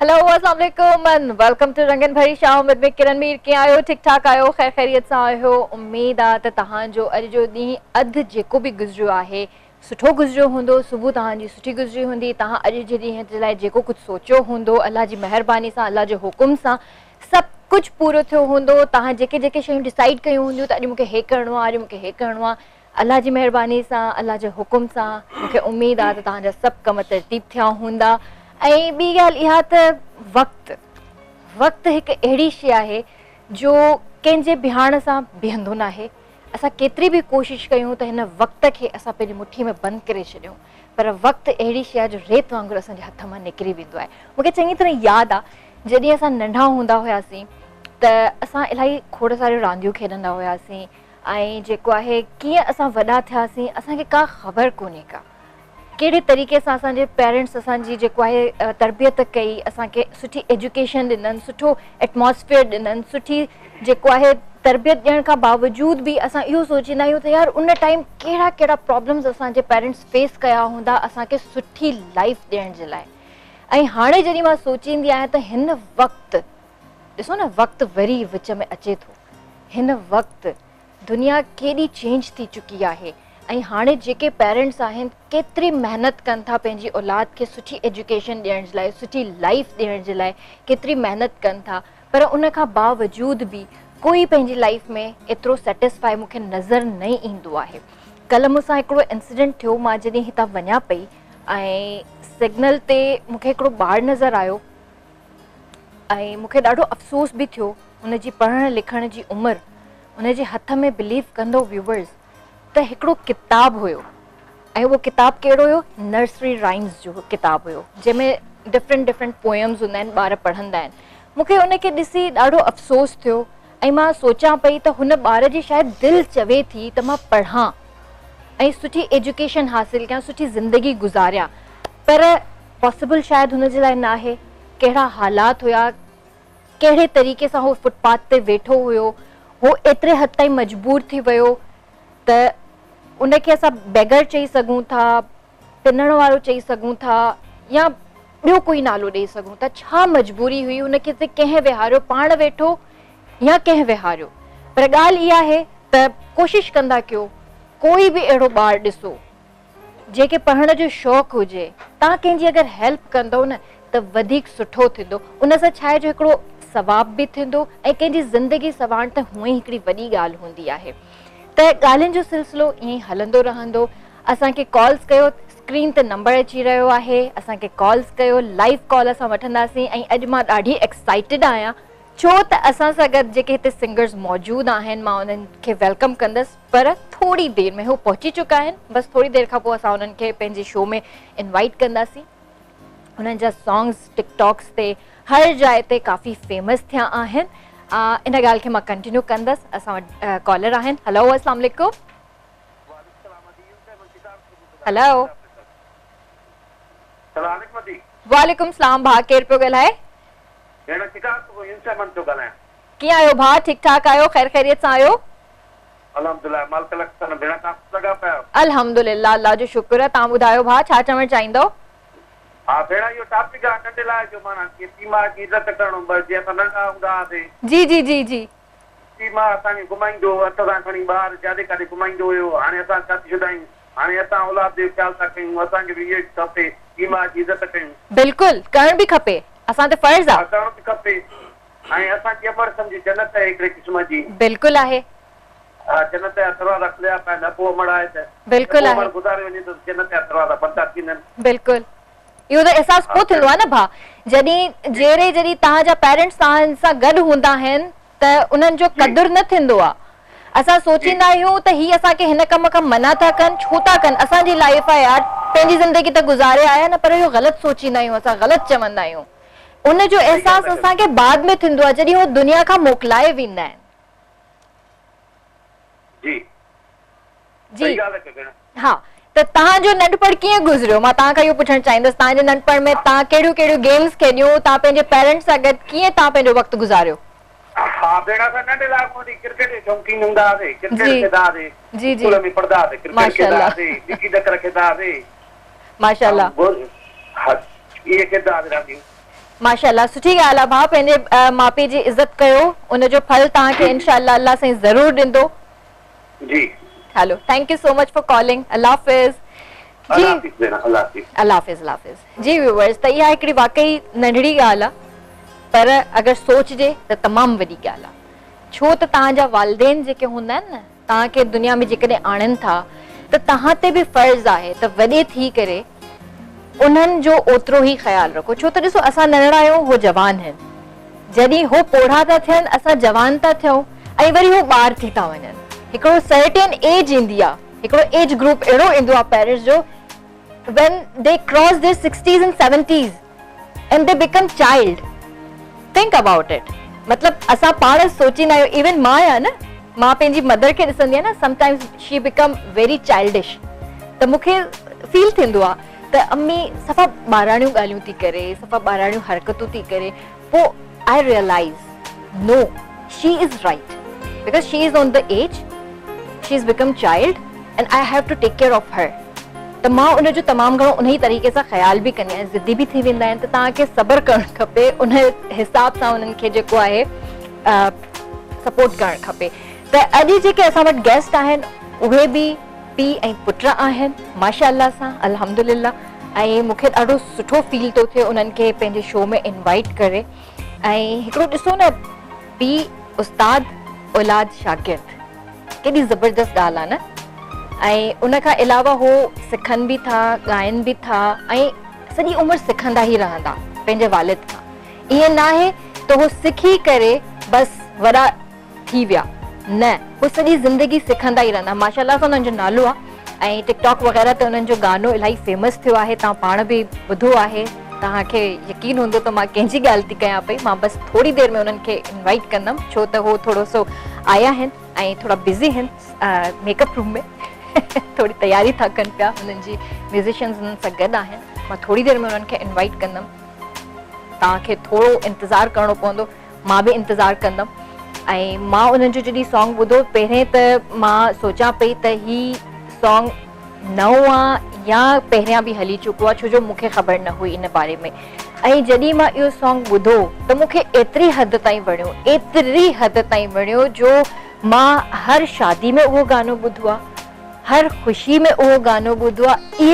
Hello अस्सलाम वालेकुम and welcome two रंगन भरी शाम विद मी किरण मीर। कीअं आहियो? ठीक ठाक आहियो? खैर खैरियत सां आहियो? उम्मीद आहे त तव्हांजो अॼु जो ॾींहुं अधु जेको बि गुज़रियो आहे सुठो गुज़रियो हूंदो, सुबुह तव्हांजी सुठी गुज़री हूंदी। तव्हां अॼु जे ॾींहं जे लाइ जेको कुझु सोचियो हूंदो अल्लाह जी महिरबानी सां, अल्लाह जे हुकुम सां सभु कुझु पूरो थियो हूंदो। तव्हां जेके जेके शयूं डिसाइड कयूं हूंदियूं त अॼु मूंखे हे करिणो आहे, अॼु मूंखे हे करिणो आहे, अल्लाह जी महिरबानी सां, अल्लाह जे हुकुम सां मूंखे उमेद आहे त तव्हांजा सभु कम तरतीब थिया हूंदा। ऐं ॿी ॻाल्हि इहा त वक़्तु हिकु अहिड़ी शइ आहे जो कंहिंजे बिहाण सां बीहंदो न आहे। असां केतिरी बि कोशिशि कयूं त हिन वक़्त खे असां पंहिंजी मुट्ठी में बंदि करे छॾियूं, पर वक़्तु अहिड़ी शइ आहे जो रेत वांगुरु असांजे हथ मां निकिरी वेंदो आहे। मूंखे चङी तरह यादि आहे जॾहिं असां नंढा हूंदा हुआसीं त असां इलाही खोड़ सारियूं रांदियूं खेॾंदा हुआसीं ऐं जेको आहे कीअं असां वॾा थियासीं असांखे का ख़बर कोन्हे का कहिड़े तरीक़े सां असांजे पेरेंट्स असांजी जेको आहे तरबियत कई, असांखे सुठी एजुकेशन ॾिननि, सुठो एटमॉस्फेयर ॾिननि, सुठी जेको आहे तरबियत ॾियण खां बावजूद बि असां इहो सोचींदा आहियूं त यार उन टाइम कहिड़ा कहिड़ा प्रॉब्लम्स असांजे पेरेंट्स फेस कया हूंदा असांखे सुठी लाइफ ॾियण जे लाइ। ऐं हाणे जॾहिं मां सोचींदी आहियां त हिन वक़्तु ॾिसो न, वक़्तु वरी विच में अचे थो। हिन वक़्तु दुनिया केॾी चेंज थी चुकी आहे ऐं हाणे जेके पेरेंट्स आहिनि केतिरी महिनत कनि था पंहिंजी औलाद खे सुठी एजुकेशन ॾियण जे लाइ, सुठी लाइफ ॾियण जे लाइ केतिरी महिनत कनि था, पर उन खां बावजूद बि कोई पंहिंजी लाइफ में एतिरो सेटिस्फाई मूंखे नज़र न ईंदो आहे। कल्ह मूंसां हिकिड़ो इंसिडेंट थियो। मां जॾहिं हितां वञा पई ऐं सिग्नल ते मूंखे हिकिड़ो ॿारु नज़र आयो ऐं मूंखे ॾाढो अफ़सोस बि थियो। हुनजी पढ़ण लिखण जी उमिरि, हुनजे हथ में बिलीव कंदो व्यूवर्स त हिकिड़ो किताबु हुयो ऐं उहो किताबु कहिड़ो हुयो? नर्सरी राइम्स जो किताबु हुयो जंहिंमें डिफरेंट पोएम्स हूंदा आहिनि, ॿार पढ़ंदा आहिनि। मूंखे उनखे ॾिसी ॾाढो अफ़सोस थियो ऐं मां सोचां पई त हुन ॿार जी शायदि दिलि चवे थी त मां पढ़ां ऐं सुठी एजुकेशन हासिलु कयां, सुठी ज़िंदगी गुज़ारियां, पर पॉसिबल शायदि हुन जे लाइ न आहे। कहिड़ा हालात हुया, कहिड़े तरीक़े सां उहो फुटपाथ ते वेठो हुयो, उहो एतिरे हद ताईं मजबूर थी वियो त उनखे असां बेगर चई सघूं था, पिनण वारो चई सघूं था, या ॿियो कोई नालो ॾेई सघूं था। छा मजबूरी हुई हुनखे ते कंहिं विहारियो, पाण वेठो या कंहिं विहारियो। पर ॻाल्हि इहा आहे त कोशिशि कंदा कयो, कोई बि अहिड़ो ॿारु ॾिसो जंहिंखे पढ़ण जो शौक़ु हुजे, तव्हां कंहिंजी अगरि हेल्प कंदव न त वधीक सुठो थींदो। उन सां छा आहे जो हिकिड़ो सवाब बि थींदो ऐं कंहिंजी ज़िंदगी सवारण त हूअं ई हिकिड़ी वॾी ॻाल्हि हूंदी आहे। त ॻाल्हियुनि जो सिलसिलो ईअं ई हलंदो रहंदो। असांखे कॉल्स कयो, स्क्रीन ते नंबर अची रहियो आहे, असांखे कॉल्स कयो, लाइव कॉल असां वठंदासीं। ऐं अॼु मां ॾाढी एक्साइटेड आहियां छो त असां सां गॾु जेके हिते सिंगर्स मौजूदु आहिनि मां उन्हनि खे वेलकम कंदसि, पर थोरी देरि में हू पहुची चुका आहिनि। बसि थोरी देरि खां पोइ असां उन्हनि खे पंहिंजे शो में इनवाइट कंदासीं। उन्हनि जा सॉन्ग्स टिकटॉक्स ते हर जाइ ते काफ़ी फेमस थिया आहिनि। इन ॻाल्हि खे मां कंटिन्यू कंदसि। असां वटि कॉलर आहिनि। हेलो, अस्सलाम वालेकुम। हेलो, वालेकुम सलाम। भाउ केरु पियो ॻाल्हाए? कीअं आहियो भाउ? ठीकु ठाक आहियो? ख़ैर ख़ैरियत सां आहियो? अल्हम्दुलिल्लाह, अल्लाह जो शुक्र आहे। तव्हां ॿुधायो भाउ, छा चवणु चाहींदव? हाँ भेण, इहो टॉपिक आहे नंढे लाइ जो माना कि पीउ माउ जी इज़त करणु। जीअं असां नंढा हूंदा हुआसीं, जी जी जी जी, पीउ माउ असांखे घुमाईंदो, हथ सां खणी ॿाहिरि जाॾे काॾे घुमाईंदो हुयो। हाणे असां शादीशुदा आहियूं, हाणे असां औलाद जो ख़्याल था कयूं। असांखे बि इहो खपे, पीउ माउ जी इज़त कयूं। बिल्कुलु करणु बि खपे, असां ते फर्ज़ आहे। करणु बि खपे। ऐं असांजी अमर सम्झी जन्नत आहे हिकिड़े क़िस्म जी। बिल्कुलु आहे। जन्नत जा दरवाज़ा खुलिया पिया आहिनि। पोइ अमड़ आहे त बिल्कुलु आहे। गुज़ारे वञे त जन्नत जा दरवाज़ा बंदि थींदा आहिनि। बिल्कुलु, इहो त अहसासु पोइ थींदो आहे न भाउ, जॾहिं तव्हांजा पेरेंट्स तव्हां सां गॾु हूंदा आहिनि त उन्हनि जो क़दुरु न थींदो आहे। असां सोचींदा आहियूं त हीअ असांखे हिन कम खां मना था कनि, छो था कनि, असांजी लाइफ आहे यार, पंहिंजी ज़िंदगी त गुज़ारे आया न। पर इहो ग़लति सोचींदा आहियूं, असां ग़लति चवंदा आहियूं। उनजो अहसासु असांखे बाद में थींदो आहे जॾहिं उहो दुनिया खां मोकिलाए वेंदा आहिनि। जी, हा। त तव्हांजो नंढपण कीअं गुज़रियो? मां तव्हां खां इहो पुछणु चाहींदसि, तव्हांजे नंढपण में तव्हां कहिड़ियूं कहिड़ियूं गेम्स खेॾियूं, तव्हां पंहिंजे पेरेंट्स सां गॾु कीअं तव्हां पंहिंजो वक़्तु गुज़ारियो? हाँ भेण, असां नंढे लाइ क्रिकेट जो शौक़ीन हूंदा हुआसीं। क्रिकेट खेॾंदा हुआसीं, जी जी, स्कूल में पढ़ंदा हुआसीं, क्रिकेट खेॾंदा हुआसीं, डिकी डकर खेॾंदा हुआसीं। माशाल्लाह, इहे खेॾंदा हुआसीं रातियूं। माशाल्लाह सुठी ॻाल्हि आहे भाउ पंहिंजे माउ पीउ जी इज़त कयो उनजो फल तव्हांखे इंशाअल्लाह अल्लाह साईं ज़रूर ॾींदो जी hello thank you so much for calling अल्लाह हाफ़िज़ जी अल्लाह हाफ़िज़ जी व्यूअर्स त इहा हिकिड़ी वाकई नंढड़ी ॻाल्हि आहे पर अगरि सोचजे त तमामु वॾी ॻाल्हि आहे छो त तव्हांजा वालिदेन जेके हूंदा आहिनि न तव्हांखे दुनिया में जेकॾहिं आणनि था त तव्हां ते बि फ़र्ज़ु आहे त वॾे थी करे उन्हनि जो ओतिरो ई ख़्यालु रखो छो त ॾिसो असां नंढड़ा आहियूं हो जवान आहिनि जॾहिं हो पोढ़ा था थियनि असां जवान था थियूं ऐं वरी हो ॿार थी था वञनि हिकिड़ो सर्टेन एज ईंदी आहे हिकिड़ो एज ग्रुप अहिड़ो ईंदो आहे पेरेंट्स जो when they cross their 60s and 70s and they become child think about it मतलब असां पाण सोचींदा आहियूं इवन मां आहे न मां पंहिंजी मदर खे ॾिसंदी आहियां न sometimes she become very childish त मूंखे फील थींदो आहे त अम्मी सफ़ा ॿाराणियूं ॻाल्हियूं थी करे सफ़ा ॿाराणियूं हरकतूं थी करे पोइ I realize no she is right because she is on the age she is become child and I have to take care of her त मां उनजो तमामु घणो उन ई तरीक़े सां ख़्याल बि कंदी आहियां ज़िदी बि थी वेंदा आहिनि त तव्हांखे सब्र करणु खपे उन हिसाब सां उन्हनि खे जेको आहे सपोर्ट करणु खपे त अॼु जेके असां वटि गेस्ट आहिनि उहे बि पीउ ऐं पुट आहिनि माशाअल्लाह सां अल्हम्दुलिल्लाह ऐं मूंखे ॾाढो सुठो फील थो थिए उन्हनि खे पंहिंजे शो में इनवाइट करे ऐं हिकिड़ो ॾिसो न पीउ उस्ताद औलाद शागिर्द केॾी ज़बरदस्त ॻाल्हि आहे न ऐं उन खां अलावा हो सिखनि बि था ॻाइनि बि था ऐं सॼी उमिरि सिखंदा ई रहंदा पंहिंजे वालिद खां ईअं न आहे त हो सिखी करे बसि वॾा थी विया न हो सॼी ज़िंदगी सिखंदा ई रहंदा माशाअल्लाह सां उन्हनि जो नालो आहे ऐं टिकटॉक वग़ैरह ते उन्हनि जो गानो इलाही फेमस थियो आहे तव्हां पाण बि ॿुधो आहे तव्हांखे यकीन हूंदो त मां कंहिंजी ॻाल्हि थी कयां पई मां बसि थोरी देरि में उन्हनि खे इनवाइट कंदमि छो त हो थोरो सो आया आहिनि ऐं थोरा बिज़ी आहिनि मेकअप रूम में थोड़ी तैयारी था कनि पिया हुननि जी म्यूज़िशियन्स उन्हनि सां गॾु आहिनि मां थोरी देरि में उन्हनि खे इनवाइट कंदमि तव्हांखे थोरो इंतज़ारु करिणो पवंदो मां बि इंतज़ारु कंदमि ऐं मां उन्हनि जो जॾहिं सॉन्ग ॿुधो पहिरें त मां सोचां पई त हीउ सॉन्ग नओं आहे या पहिरियां बि हली चुको आहे छो जो मूंखे ख़बर न हुई इन बारे में ऐं जॾहिं मां इहो सॉन्ग ॿुधो त मूंखे एतिरी हद ताईं वणियो जो मां हर शादी में उहो गानो ॿुधो आहे हर ख़ुशी में उहो गानो ॿुधो आहे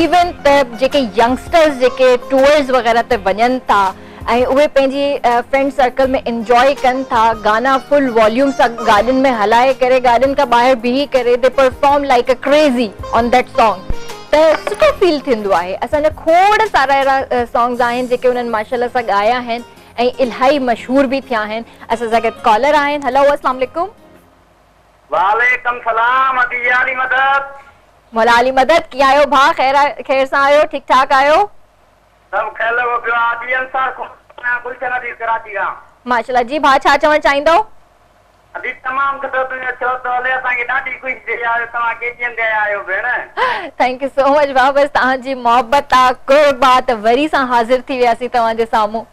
इवन त जेके यंगस्टर्स जेके टूर्स वग़ैरह ते वञनि था ऐं उहे पंहिंजी फ्रेंड सर्कल में इंजॉय कनि था गाना फुल वॉल्यूम सां गाॾियुनि में हलाए करे गाॾियुनि खां ॿाहिरि बीही करे they perform like a crazy on that song त सुठो फील थींदो आहे असांजा खोड़ सारा अहिड़ा सॉन्ग्स आहिनि जेके उन्हनि माशाअल्लाह सां ॻाया आहिनि ऐं इलाही मशहूर भी थिया आहिनि असां सां गॾु कॉलर आहिनि हेलो अस्सलाम वालेकुम वालेकुम सलाम अली मदद मौला अली मदद कीअं आहियो भाउ खैर सां आहियो ठीक ठाक आहियो सब ख्याल हो पियो आदि अंसार को गुलशन अदी कराची का माशाअल्लाह जी भाउ छा चवण चाहींदो अदी तमाम कतो छो तो ले असां के ॾाढी ख़ुशी थी आयो तव्हां के चंदे आयो भेण थैंक यू सो मच भाउ बस तव्हांजी मोहब्बत आ कुर्बात वरी सां हाज़िर थी वियासीं तव्हांजे साम्हूं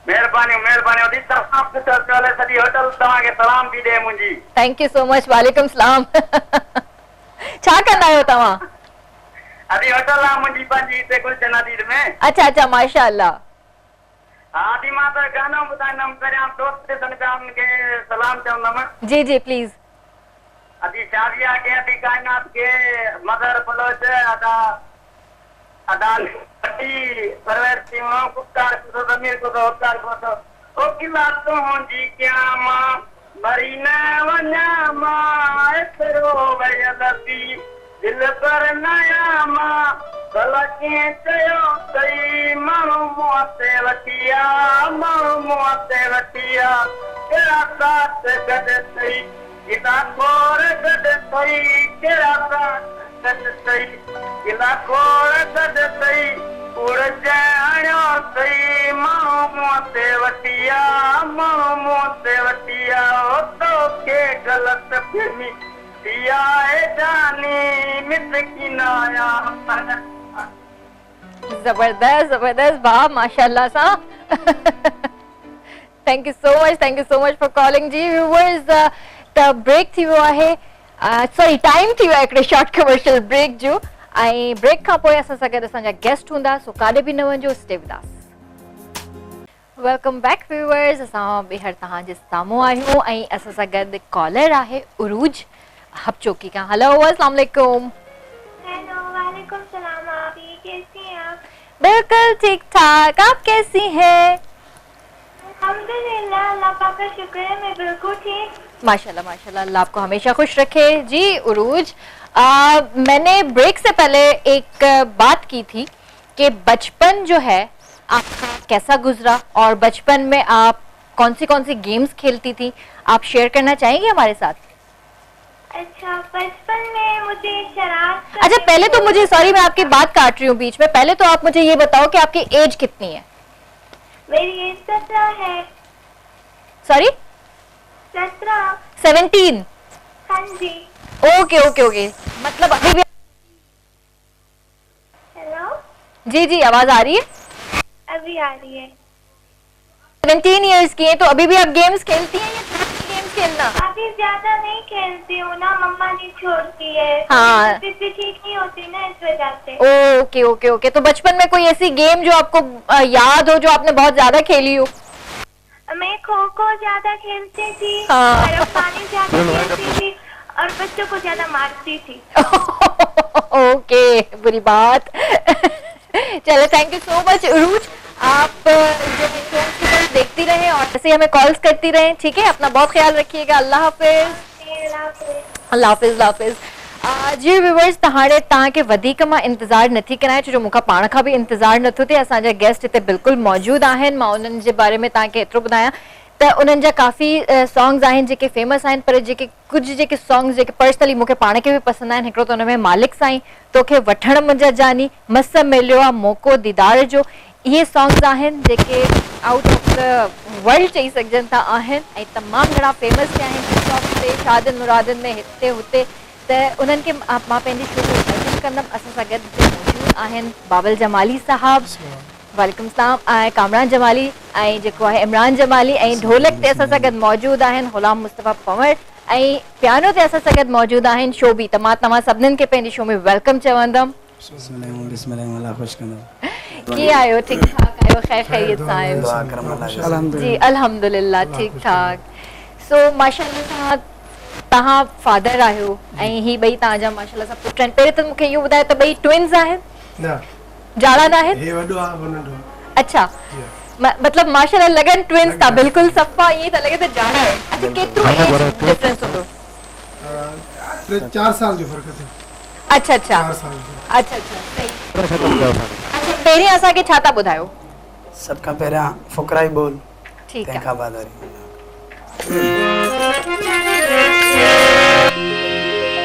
मेहरबानी अदी तमाम कतो चले सॼी होटल तव्हां के सलाम भी दे मुंजी थैंक यू सो मच वालेकुम सलाम छा कंदा आहियो तव्हां अदी होटल आ मुंजी पंजी ते गुलशन अदी में अच्छा माशाअल्लाह आदि मां त गानो ॿुधाईंदम पहिरियां दोस्त सनकाम के सलाम चवंदम जी प्लीज अदी शादिया के अदी कायनात के मदर बलोच अदाल पट्टी परवर सिंह कुत्तार को जमीर को होतार को ओ किला तो जी क्या मां मरी न वना मां एतरो वयलती दिल पर नया मां भला के चयो सही माण्हू मुआते वटिया केड़ा साथ गॾ सही गिला खोर गॾ सही केड़ा साथ गॾ सही गिला खोर गॾ सही उड़ जाणो सही माण्हू मुआते वटिया ओ तो के गलत फहमी दिया जानी मित की नाया जबरदस्त वाह माशाअल्लाह सा thank you so much for calling ji viewers त ब्रेक थी वियो आहे सॉरी टाइम थी वियो आहे हिकिड़े शॉर्ट कमर्शियल ब्रेक जो ऐं ब्रेक खां पोइ असां सां गॾु असांजा गेस्ट हूंदा सो काॾे बि न वञो stay with us welcome back viewers. असां ॿीहर तव्हांजे साम्हूं आहियूं ऐं असां सां गॾु कॉलर आहे उरूज हबचोकी खां। हेलो, अस्सलाम वालेकुम। हेलो, वालेकुम सलाम। आप ये कैसी हैं आप? बिल्कुल ठीक ठाक, आप कैसी हैं? अल्हम्दुलिल्लाह, अल्लाह पाक का शुक्र है, मैं बिल्कुल ठीक। माशाल्लाह माशाल्लाह, अल्लाह आपको हमेशा खुश रखे। जी उरूज, मैंने ब्रेक से पहले एक बात की थी कि बचपन जो है आपका कैसा गुजरा और बचपन में आप कौन सी गेम्स खेलती थी, आप शेयर करना चाहेंगे हमारे साथ? अच्छा, बचपन में मुझे शरारत अच्छा, पहले तो मुझे, सॉरी मैं आपकी बात काट रही हूँ बीच में, पहले तो आप मुझे ये बताओ कि आपकी एज कितनी है? मेरी एज 17 है। सॉरी 17। 17? हाँ जी। ओके ओके ओके, मतलब अभी भी। हेलो, जी जी, आवाज आ रही है? अभी आ रही है। 17 इयर्स की है, तो अभी भी आप गेम्स खेलती हैं या गेम्स खेलना? अभी ज्यादा नहीं खेलती हूँ ना, मम्मा नहीं छोड़ती है। हाँ। तबीयत भी ठीक नहीं होती ना, इस वजह से। ओके ओके ओके, तो बचपन में कोई ऐसी गेम जो आपको याद हो, जो आपने बहुत ज्यादा खेली हो? मैं खो खो ज्यादा खेलती थी, हाँ। बर्फ पानी ज्यादा खेलती थी और बच्चों को ज्यादा मारती थी। ओके, बुरी बात। चलो, थैंक यू सो मच उरूज। आप जो शो देखती रहें और ऐसे हमें कॉल्स करती रहें, ठीक है? अपना बहुत ख्याल रखिएगा। अल्लाह हाफिज। अल्लाह हाफिज, अल्लाह हाफिज। जी व्यूअर्स, तव्हांखे वधीक मां इंतज़ार नथी करायां, छो जो मूंखां पाण खां बि इंतज़ार नथो थिए। असांजा गेस्ट हिते बिल्कुलु मौजूद आहिनि। मां उन्हनि जे बारे में तव्हांखे एतिरो ॿुधायां त उन्हनि जा काफ़ी सॉन्ग्स आहिनि जेके फेमस आहिनि, पर जेके कुझु जेके सॉन्ग्स जेके पर्सनली मूंखे पाण खे बि पसंदि आहिनि, हिकिड़ो त उन में मालिक साईं, तोखे वठण मुंहिंजा जानी, मस मिलियो आहे मौक़ो दीदार जो, इहे सॉन्ग्स आहिनि जेके आउट ऑफ द वर्ल्ड चई सघजनि था आहिनि ऐं तमामु घणा फेमस थिया आहिनि टिकटॉक ते, शादियुनि मुरादियुनि में, हिते हुते। त उन्हनि खे मां पंहिंजी शो में इमेजिन कंदमि। असां सां गॾु मौजूद आहिनि बाबल जमाली साहबु, वालेकुम सलाम, ऐं कामरान जमाली, ऐं जेको आहे इमरान जमाली, ऐं ढोलक ते असां सां गॾु मौजूद आहिनि गुलाम मुस्तफ़ा पंवर, ऐं पियानो ते असां सां गॾु मौजूद आहिनि शोभी। त मां तव्हां सभिनीनि खे पंहिंजी शो में वेलकम चवंदमि। कीअं आहियो? ठीकु ठाक आहियो? ख़ैरियत सां आहियो? जी अल्हम्दुलिल्लाह, ठीकु ठाक। सो माशाल्लाह तव्हां फादर आहियो ऐं ही ॿई तव्हांजा माशाल्लाह सां पुट आहिनि। पहिरीं त मूंखे इहो ॿुधायो त ॿई ट्विन्स आहिनि? जाड़ा न आहिनि? अच्छा, मतलब माशाल्लाह लगन ट्विन्स था, बिल्कुल सफ़ा, ये था लगे तो जाड़ा है। अच्छा, केतिरो एज डिफरेंस हूंदो? 4 साल जो फर्क है। अच्छा अच्छा, 4 साल जो। अच्छा अच्छा, सही। अच्छा, पहिरीं असांखे छा था ॿुधायो? सबका पहिरियां फुकरा ई बोल, ठीक है। तंहिंखां बाद वरी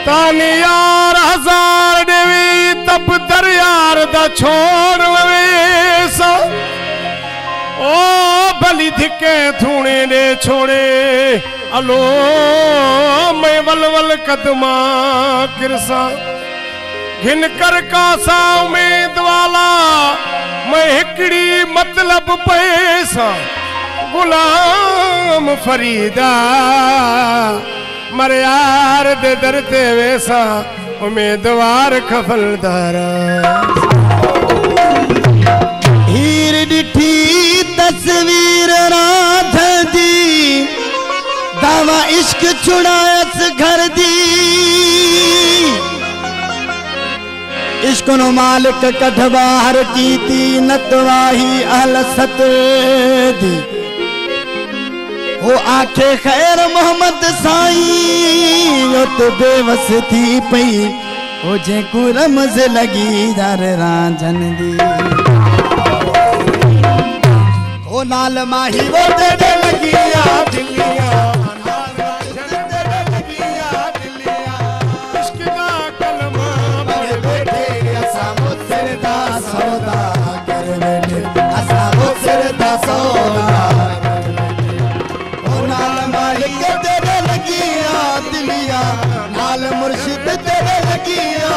तानी यार हजार देवी तप दर यार दा छोड़ वेसा, ओ भली धिके थूणे दे छोड़े, अलो मैं वल कदमा किरसा, घिन कर कासा उम्मीद वाला, मैं हिकड़ी मतलब पैसा, गुलाम फरीदा मर यार दे दर ते वैसा, उम्मीदवार खफलदारा। हीर डिठी तस्वीर राध दी, दावा इश्क छुड़ायस घर दी, इश्क नो मालिक कढ बाहर कीती, नतवाही अहल सत दी, वो आखे खैर मोहम्मद साईं, यो तो बेवस थी पई, वो जेको रमज लगी दर रांझन दी, ओ नाल माही वो तेरे लगी आ दिलिया, मुर्शिद तेरे लगिया,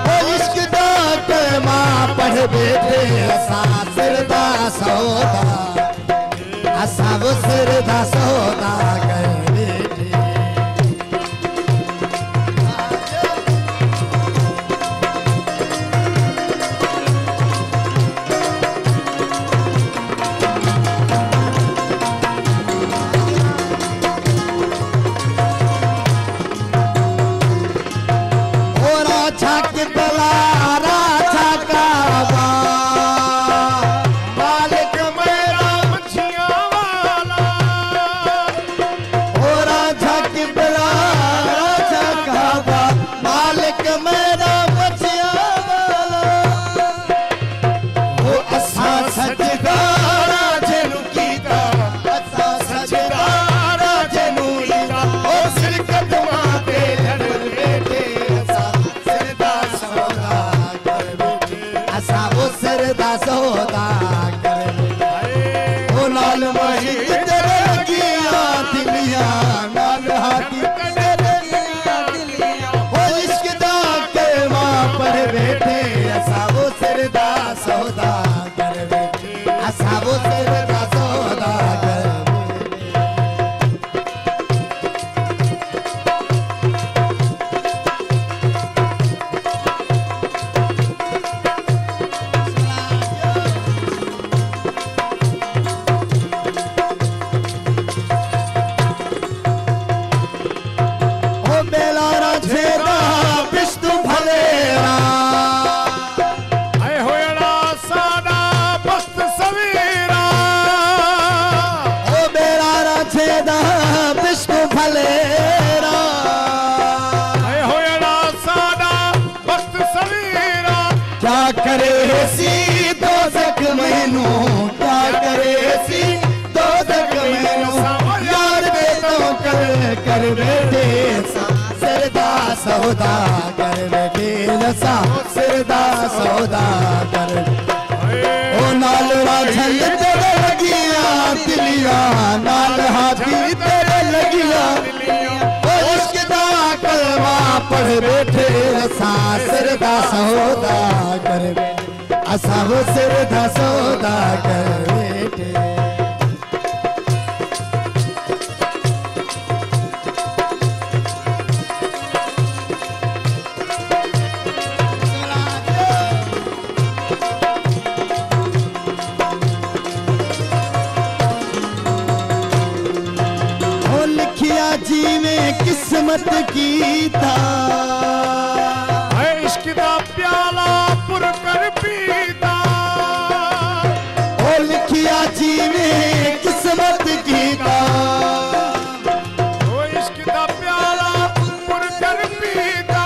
ओ इश्क दा कलमा पढ़ बैठे, असा सिरदा सौदा, असा वो सिरदा सौदा कर बैठे। सौदागर वेठे असां सिर दा सौदागर ओ नाल राझल तेरे लगिया दिलिया नाल हाथी तेरे लगिया ओ इश्क दा कलमा पढ़ बैठे असां सिर दा सौदागर असां वो सिर दा सौदागर बैठे जीवे किस्मत की था इश्क दा प्याला पुर कर पीता ओ लिखिया जीवे किस्मत की था ओ इश्क दा प्याला पुर कर पीता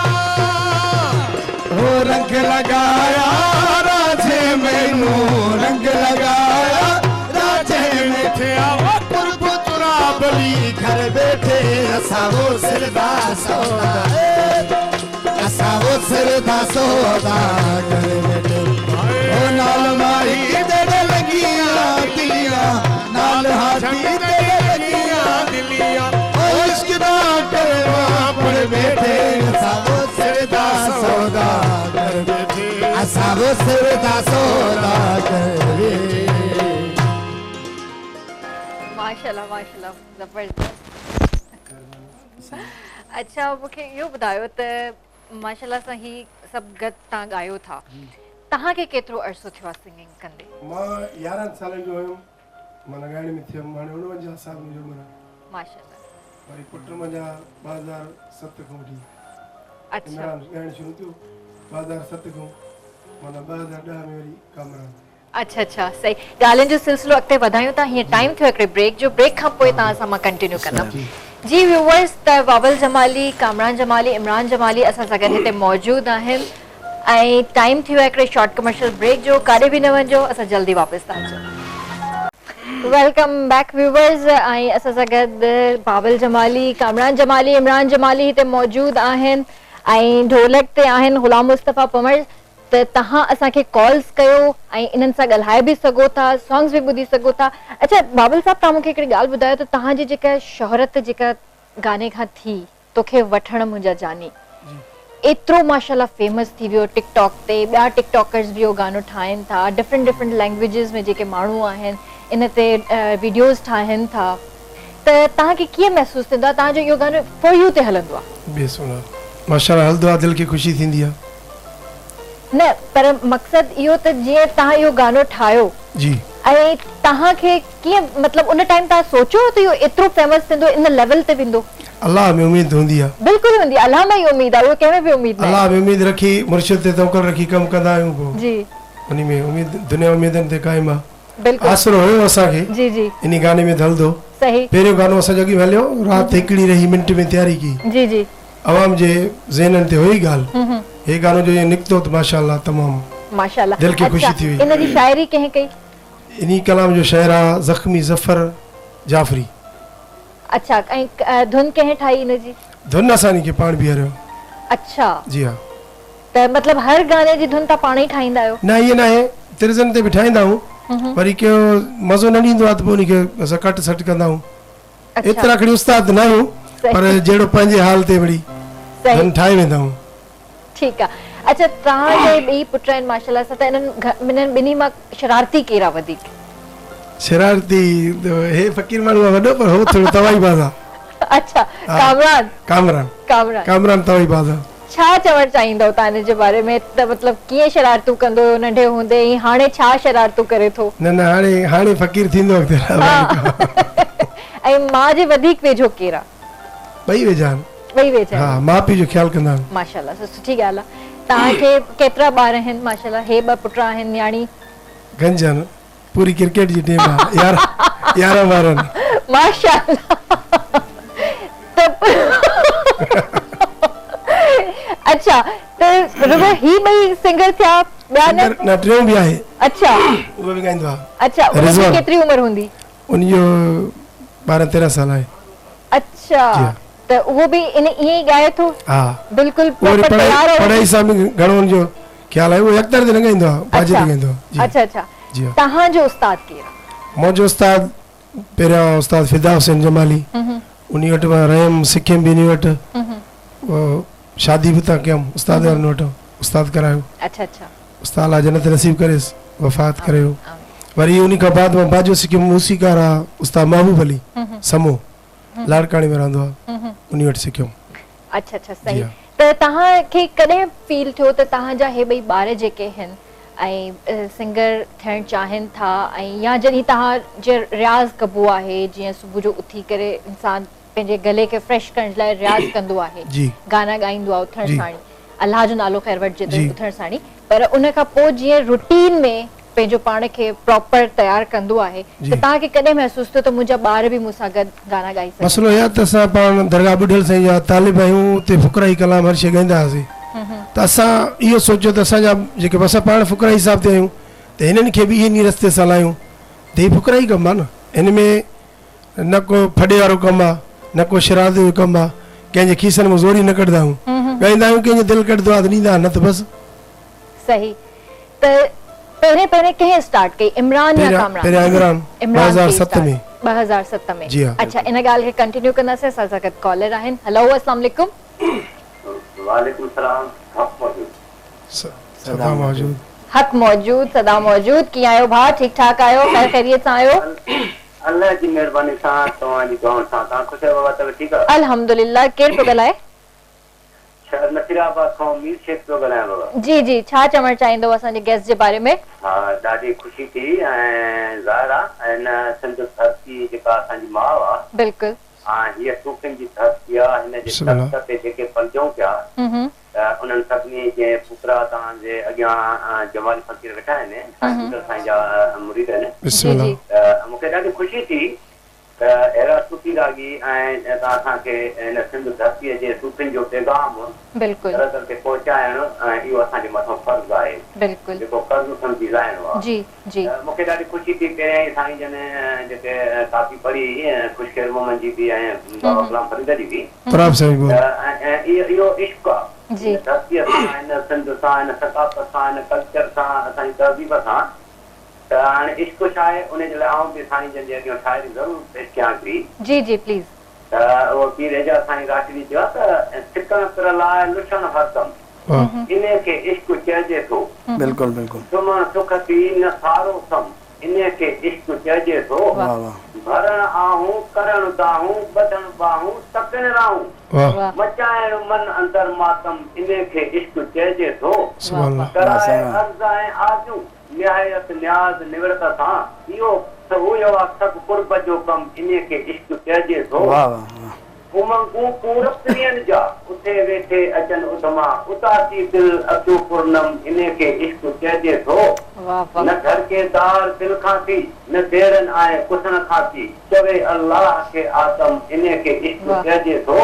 ओ रंग लगाया राजे मैनू रंग लगाया राजे में थे आवा बली घर बैठे असा वो सिर दा सौदा असा वो सिर दा सौदा घर बैठे ओ नाल माही तेरे लगिया दिलिया नाल हाथी तेरे लगिया दिलिया ओ इश्क दा करवा पड़ बैठे असा वो सिर दा सौदा घर बैठे असा वो सिर दा सौदा घर बैठे माशाल्लाह माशाल्लाह ज़बरदस्त। अच्छा मूंखे इहो ॿुधायो त माशाल्लाह सां ही सभु गीत तव्हां ॻायो था तव्हांखे केतिरो अरसो थियो आहे सिंगिंग कंदे? मां 11 सालनि जो हुयुमि माना ॻाइण में थियुमि हाणे 49 साल मुंहिंजो उमिरि माशाल्लाह। वरी पुट मुंहिंजा 2007 खां वठी अच्छा ॻाइणु शुरू थियो 2007 खां माना 2010 में वरी कामरान। अच्छा अच्छा सही ॻाल्हियुनि जो सिलसिलो अॻिते वधायूं था हीअं टाइम थियो हिकिड़े ब्रेक जो ब्रेक खां पोइ तव्हां सां मां कंटिन्यू कंदमि। जी व्यूअर्स त बाबल जमाली कामरान जमाली इमरान जमाली असां सां गॾु हिते मौजूदु आहिनि ऐं टाइम थियो आहे हिकिड़े शॉर्ट कमर्शियल ब्रेक जो काॾे बि न वञिजो असां जल्दी वापसि था अचूं। वेलकम बैक व्यूअर्स ऐं असां सां गॾु बाबल जमाली कामरान जमाली इमरान जमाली हिते मौजूदु आहिनि ऐं ढोलक ते आहिनि ग़ुलाम मुस्तफ़ा पमर त तव्हां असांखे कॉल्स कयो ऐं इन्हनि सां ॻाल्हाए बि सघो था सॉन्ग्स बि ॿुधी सघो था। अच्छा बाबल साहब तव्हां मूंखे हिकिड़ी ॻाल्हि ॿुधायो त तव्हांजी जेका शोहरत जेका गाने खां थी तोखे वठण मुंहिंजा जानी एतिरो माशाल्लाह फेमस थी वियो टिकटॉक ते ॿिया टिकटॉकर्स बि इहो गानो ठाहिनि था डिफरेंट लैंग्वेजिस में जेके माण्हू आहिनि इन ते वीडियोज़ ठाहिनि था त तव्हांखे कीअं महसूसु थींदो आहे तव्हांजो इहो गानो फॉर यू ते हलंदो आहे? बेसुरा माशाल्लाह हलंदो आहे दिलि खे ख़ुशी थींदी आहे न पर मक़सद इहो त जीअं तव्हां इहो गानो ठाहियो जी ऐं तव्हांखे कीअं मतिलबु उन टाइम तव्हां सोचियो त इहो एतिरो फेमस थींदो इन लेवल ते वेंदो? अल्लाह में उम्मीद हूंदी आहे बिल्कुलु हूंदी अल्लाह में ई उम्मीद आहे कंहिंमें बि उम्मीद न आहे। अल्लाह में उम्मीद रखी मुर्शिद ते तवक्कुल रखी कमु कंदा आहियूं पोइ जी उन में उम्मीद दुनिया उम्मीदनि ते क़ाइमु आहे बिल्कुलु आसरो हुयो असांखे जी जी इन गाने में हलंदो सही पहिरियों गानो असां जॻी हलियो राति हिकिड़ी रही मिंट में तयारी की जी जी आवाम जे ज़हननि ते हुई ॻाल्हि हे गानो जो निकितो त माशाल्लाह तमामु माशाल्लाह दिल खे ख़ुशी थी हुई। इन जी शायरी कंहिं कई? इन्ही कलाम जो शाइर आहे ज़ख्मी ज़फ़र जाफ़री। अच्छा ऐं धुन कंहिं ठाही इन जी? धुन असांजी खे पाण बीहारियो। अच्छा जी हा त मतिलबु हर गाने जी धुन तव्हां पाण ई ठाहींदा आहियो? न ईअं न आहे तिरज़नि ते बि ठाहींदा आहियूं वरी को मज़ो न ॾींदो आहे त पोइ उनखे असां कट सट कंदा आहियूं एतिरा खणी उस्ताद न आहियूं पर जहिड़ो पंहिंजे हाल ते वरी धुन ठाहे वेंदा आहियूं। ठीकु आहे। अच्छा तव्हांजे ॿई पुट आहिनि माशाल्लाह सां त इन्हनि ॿिन्ही मां शरारती केरु आहे वधीक? शरारती हे फ़क़ीर माण्हू आहे वॾो पर हो थोरो तवाई बाज़ आहे। अच्छा कामरान कामरान कामरान कामरान तवाई बाज़ आहे। छा चवणु चाहींदव तव्हां हिन जे बारे में त मतिलबु कीअं शरारतूं कंदो हुयो नंढे हूंदे ऐं हाणे छा शरारतूं करे थो? न हाणे फ़क़ीर थींदो ऐं माउ जे वधीक वेझो केरु आहे? ॿई वेझा आहिनि ॿई वेझा हा माउ पीउ जो ख़्यालु कंदा आहिनि। माशाल्लाह सुठी ॻाल्हि आहे। तव्हांखे केतिरा ॿार आहिनि? माशाल्लाह हे 2 पुट आहिनि न्याणी गंजन पूरी क्रिकेट जी टीम आहे 11 ॿार आहिनि माशाल्लाह। अच्छा त रुगो ही ॿई सिंगर थिया ॿिया न टियों बि आहे? अच्छा उहो बि ॻाईंदो आहे। अच्छा उनजी केतिरी उमिरि हूंदी? उनजो 12-13 साल आहे। अच्छा त उहो बि इन ईअं ई ॻाए थो हा बिल्कुलु वरी proper तयार हो पढ़ाई सां बि घणो उनजो ख्याल आहे, उहो अख़्तर ते न ॻाईंदो आहे, बाजे ते ॻाईंदो आहे। अच्छा अच्छा जी हाँ। तव्हांजो उस्ताद केरु आहे? मुंहिंजो उस्ताद पहिरियों उस्ताद फिदा हुसैन जमाली, उन वटि मां रहियमि, सिखियमि बि इन वटि, शादी बि था कयमि उस्ताद वारनि वटि, उस्ताद करायो। अच्छा अच्छा उस्ताद अल्लाह जन्नत नसीब करेसि, वफ़ात करियो। वरी उन खां बाद मां बाजो सिखियमि, मूसीकार आहे उस्ताद महबूब अली समो, लाड़काणी में रहंदो आहे, उन वटि सिखियमि। अच्छा अच्छा सही। जी हाँ। त तव्हांखे कॾहिं फील थियो त तव्हांजा हे ॿई ॿार जेके आहिनि ऐं सिंगर थियणु चाहिनि था, ऐं या जॾहिं तव्हां जे रियाज़ कबो आहे, जीअं सुबुह जो उथी करे इंसान पंहिंजे गले खे फ्रेश करण लाइ रियाज़ कंदो आहे, गाना ॻाईंदो आहे उथण साणी, अल्लाह जो नालो ख़ैर वठिजे त उथण साणी, पर उन खां पोइ जीअं रूटीन में पंहिंजो पाण खे प्रॉपर तयार कंदो आहे, त तव्हांखे कॾहिं महसूस थियो त मुंहिंजा ॿार बि मूंसां गॾु गाना ॻाई सघनि? मसलो इहा त असां पाण दरगाह बुढल साईं जा तालिब आहियूं, उते फुकराई कलाम हर शइ ॻाईंदा हुआसीं, त असां इहो सोचियो त असांजा जेके असां पाण फुकराई हिसाब ते आहियूं त हिननि खे बि इन रस्ते सां हलायूं, त हीउ फुकराई कमु आहे न, हिन में न को फॾे वारो कमु आहे, न को शरारत जो कमु आहे, कंहिंजे खीसनि में ज़ोरी न कढंदा आहियूं, ॻाईंदा आहियूं, कंहिंजो दिलि कढंदो आहे त ॾींदा न त बसि। सही। त पहिरें कंहिं स्टार्ट कई, इमरान या कामरान? पहिरियां इमरान 2007 में। 2007 में। जी हाँ। अच्छा, इन ॻाल्हि खे कंटिन्यू कंदासीं, असां सां गॾु कॉलर आहिनि। हेलो अस्सलाम वालेकुम। वालेकुम सलाम। सदा मौजूद। हक मौजूद, सदा मौजूद। कीअं आहियो भाउ? ठीक ठाक आहियो? ख़ैर ख़ैरियत सां आहियो? अल्लाह जी महिरबानी सां, तव्हांजी दुआउनि सां तव्हां ख़ुशि आहियो बाबा? तव्हां ठीकु आहे? अल्हम्दुलिल्लाह। केरु पियो ॻाल्हाए? नसीराबाद खां मीर शेख पियो ॻाल्हायां बाबा। जी जी, छा चवणु चाहींदो असांजे गेस्ट जे बारे में? हा, ॾाढी ख़ुशी थी ऐं ज़ाहिर आहे हिन सिंध धरती जेका असांजी माउ आहे, बिल्कुलु, ऐं हीअ सूफ़ियुनि जी धरती आहे, हिन जे तख़्त ते जेके पलजूं पिया त उन्हनि सभिनी जे पुत्रा तव्हांजे अॻियां जमाली फ़कीर वेठा आहिनि, साईं जा मुरीद आहिनि, त मूंखे ॾाढी ख़ुशी थी त अहिड़ा सुठी लाॻी ऐं तव्हां असांखे हिन सिंध धरतीअ जे सूफ़ियुनि जो पैगाम बिल्कुलु दर ते पहुचाइणु, ऐं इहो असांजे मथां फ़र्ज़ु आहे, बिल्कुलु जेको कर्ज़ सम्झी लाहिणो आहे। जी जी। मूंखे ॾाढी ख़ुशी थी, पहिरियां ई साईं जन जेके काफ़ी पढ़ी ख़ुशखेर मोहम्मद जी बि ऐं बाबा ग़ुलाम फरीद जी बि, इहो इश्क़ आहे धरतीअ सां, हिन सिंध सां, हिन सकाफ़त सां, हिन कल्चर सां, असांजी तहज़ीब सां। त हाणे इश्क़ छा आहे, उन जे लाइ आउं बि साईं जन जे अॻियां शाइरी ज़रूरु पेश कयां थी। जी जी प्लीज़। त उहो पीर एजाज़ साईं राशिदी चयो त सिकण पिर लाइ लुछण हरदम, इन खे इश्क़ चइजे थो। बिल्कुलु बिल्कुलु। सुम्हण सुख थी न सारो सम, इन खे इश्क़ चइजे थो। भरण आहूं करण दाहूं, बदन बाहूं तकन राहूं, मचाइण मन अंदर मातम, इन खे इश्क़ चइजे थो। कराए अर्ज़ ऐं आजू, निहायत न्याज़ निवड़त सां, इहो हुयो आहे सभु कुर्ब जो कम, इन खे इश्क़ चइजे थो। उमंगूं पूरब त्रियनि जा, उथे वेठे अचनि उधमा, उतासी दिल अचो पूर्णम, इन खे इश्क़ चइजे थो। न घर के दार दिल खां थी, न देरन आए कुसन खां थी, चवे अल्लाह के आदम, इन खे इश्क़ चइजे थो।